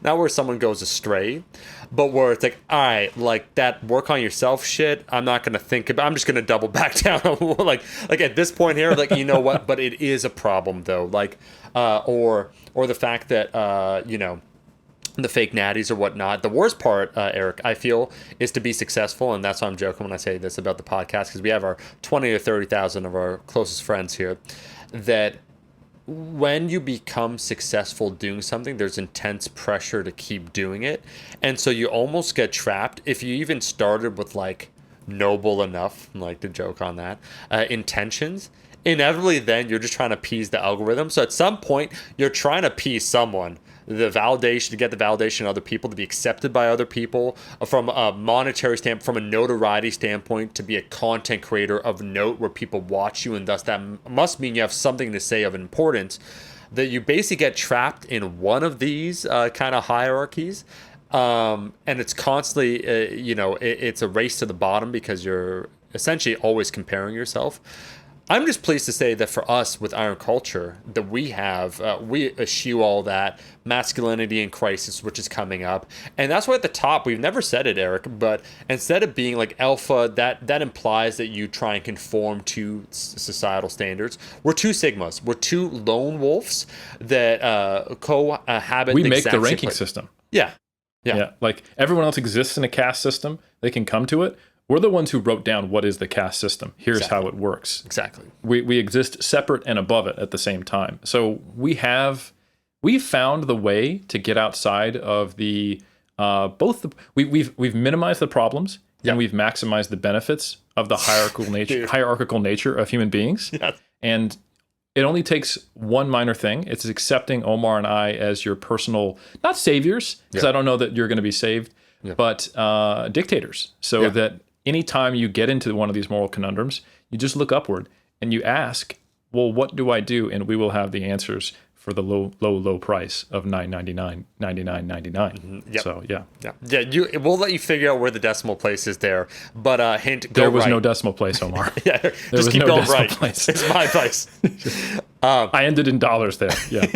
not where someone goes astray, but where it's like, all right, like that work on yourself shit, I'm not going to think about, I'm just going to double back down. like at this point here, like, you know what, but it is a problem though. Like, or the fact that, the fake natties or whatnot. The worst part, Eric, I feel, is to be successful. And that's why I'm joking when I say this about the podcast, because we have our 20 or 30,000 of our closest friends here, that when you become successful doing something, there's intense pressure to keep doing it. And so you almost get trapped. If you even started with like noble enough, like to joke on that, intentions, inevitably then you're just trying to appease the algorithm. So at some point you're trying to appease someone, the validation, to get the validation of other people, to be accepted by other people, from a monetary standpoint, from a notoriety standpoint, to be a content creator of note where people watch you, and thus that must mean you have something to say of importance. That you basically get trapped in one of these kind of hierarchies, and it's constantly it's a race to the bottom because you're essentially always comparing yourself. I'm just pleased to say that for us with Iron Culture, that we eschew all that masculinity in crisis, which is coming up, and that's why at the top we've never said it, Eric. But instead of being like alpha, that implies that you try and conform to societal standards. We're two sigmas. We're two lone wolves that cohabit. We make the ranking system. Yeah. Yeah, like everyone else exists in a caste system. They can come to it. We're the ones who wrote down what is the caste system. Here's how it works. Exactly. We exist separate and above it at the same time. So we've found the way to get outside of the we've minimized the problems and we've maximized the benefits of the hierarchical nature of human beings. Yes. And it only takes one minor thing. It's accepting Omar and I as your personal, not saviors, because I don't know that you're going to be saved, but dictators. So that anytime you get into one of these moral conundrums, you just look upward and you ask, well, what do I do? And we will have the answers for the low price of $9.99, $99.99. Yep. So We'll let you figure out where the decimal place is there, but hint: go there was right. no decimal place, Omar. Just keep going right. Place. It's my advice. I ended in dollars there. Yeah.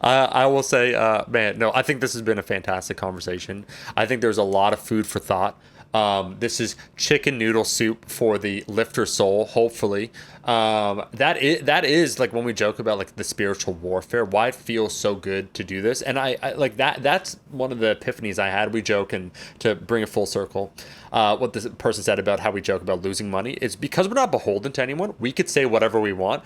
I will say, man, no, I think this has been a fantastic conversation. I think there's a lot of food for thought. This is chicken noodle soup for the lifter soul, hopefully. That is like when we joke about like the spiritual warfare, why it feels so good to do this. And I like that's one of the epiphanies I had. We joke, and to bring it full circle, what this person said about how we joke about losing money is because we're not beholden to anyone. We could say whatever we want.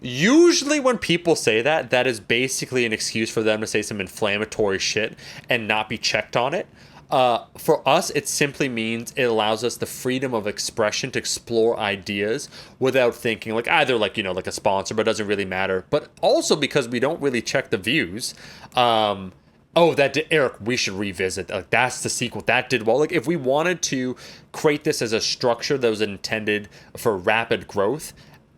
Usually when people say that, that is basically an excuse for them to say some inflammatory shit and not be checked on it. For us, it simply means it allows us the freedom of expression to explore ideas without thinking like either like a sponsor, but it doesn't really matter. But also because we don't really check the views. Eric, we should revisit. Like that's the sequel that did well. Like if we wanted to create this as a structure that was intended for rapid growth,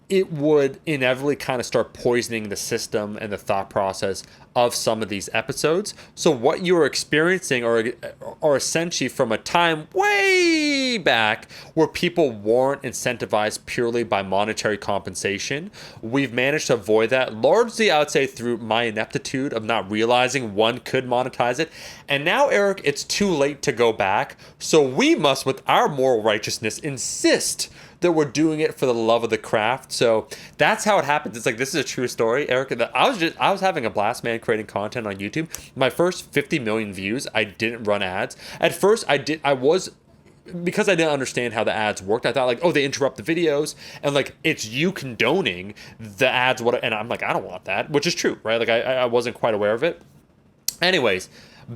it would inevitably kind of start poisoning the system and the thought process of some of these episodes. So what you're experiencing are essentially from a time way back where people weren't incentivized purely by monetary compensation. We've managed to avoid that largely, I would say, through my ineptitude of not realizing one could monetize it. And now, Eric, it's too late to go back. So we must, with our moral righteousness, insist that we're doing it for the love of the craft. So that's how it happens. It's like, this is a true story, Eric. I was having a blast, man, creating content on YouTube. My first 50 million views, I didn't run ads. At first, because I didn't understand how the ads worked, I thought like, oh, they interrupt the videos and like it's you condoning the ads. And I'm like, I don't want that, which is true, right? Like I wasn't quite aware of it. Anyways,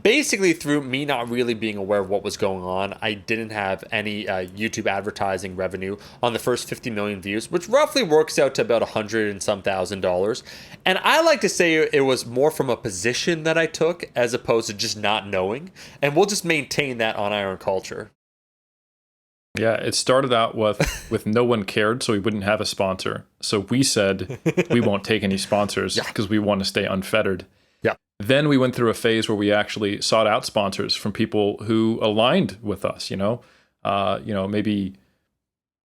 basically through me not really being aware of what was going on, I didn't have any YouTube advertising revenue on the first 50 million views, which roughly works out to about $100 and some thousand. And I like to say it was more from a position that I took as opposed to just not knowing. And we'll just maintain that on Iron Culture. Yeah, it started out with no one cared, so we wouldn't have a sponsor. So we said we won't take any sponsors because we want to stay unfettered. Yeah. Then we went through a phase where we actually sought out sponsors from people who aligned with us, maybe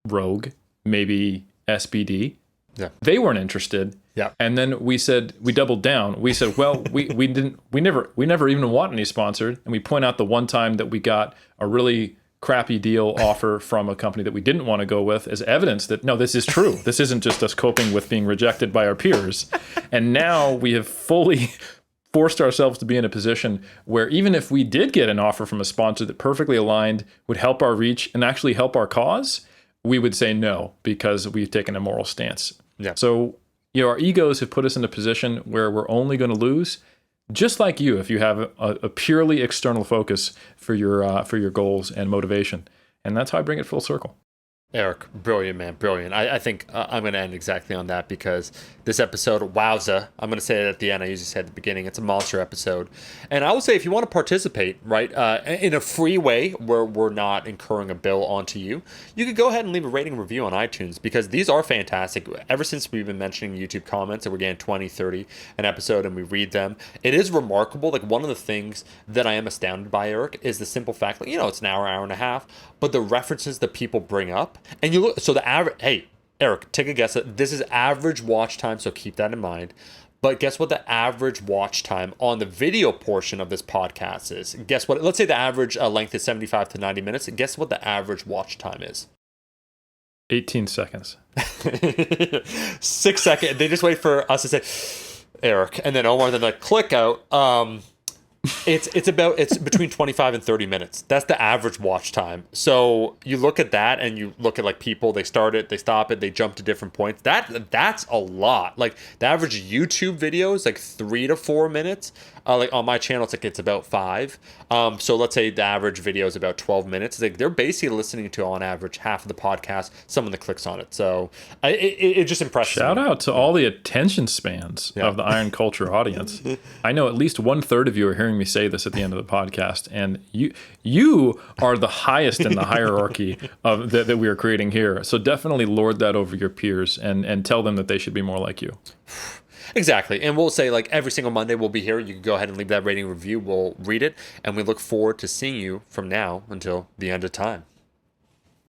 Rogue, maybe SBD. Yeah. They weren't interested. Yeah. And then we doubled down. We said, well, we never even want any sponsored. And we point out the one time that we got a really crappy deal offer from a company that we didn't want to go with as evidence that, no, this is true. This isn't just us coping with being rejected by our peers. And now we have fully forced ourselves to be in a position where even if we did get an offer from a sponsor that perfectly aligned, would help our reach and actually help our cause, we would say no because we've taken a moral stance. Yeah. So, our egos have put us in a position where we're only going to lose, just like you, if you have a purely external focus for your goals and motivation. And that's how I bring it full circle. Eric, brilliant, man, brilliant. I think I'm going to end exactly on that because this episode, wowza, I'm going to say it at the end. I usually say it at the beginning. It's a monster episode. And I will say if you want to participate, right, in a free way where we're not incurring a bill onto you, you could go ahead and leave a rating and review on iTunes because these are fantastic. Ever since we've been mentioning YouTube comments and we're getting 20, 30 an episode and we read them, it is remarkable. Like one of the things that I am astounded by, Eric, is the simple fact that, it's an hour and a half, but the references that people bring up, and you look, so the average, hey, Eric, take a guess. This is average watch time, so keep that in mind. But guess what the average watch time on the video portion of this podcast is? Guess what? Let's say the average length is 75 to 90 minutes. Guess what the average watch time is? 18 seconds. 6 seconds. They just wait for us to say, Eric, and then Omar, then like click out. It's between 25 and 30 minutes. That's the average watch time. So you look at that and you look at like people, they start it, they stop it, they jump to different points. That's a lot. Like the average YouTube video is like 3 to 4 minutes. Like on my channel, it's about 5. So let's say the average video is about 12 minutes. Like they're basically listening to on average half of the podcast, someone that clicks on it. So it just impresses me. Shout out to all the attention spans of the Iron Culture audience. I know at least 1/3 of you are hearing me say this at the end of the podcast, and you are the highest in the hierarchy of that we are creating here. So definitely lord that over your peers and tell them that they should be more like you. Exactly. And we'll say like every single Monday we'll be here. You can go ahead and leave that rating review. We'll read it. And we look forward to seeing you from now until the end of time.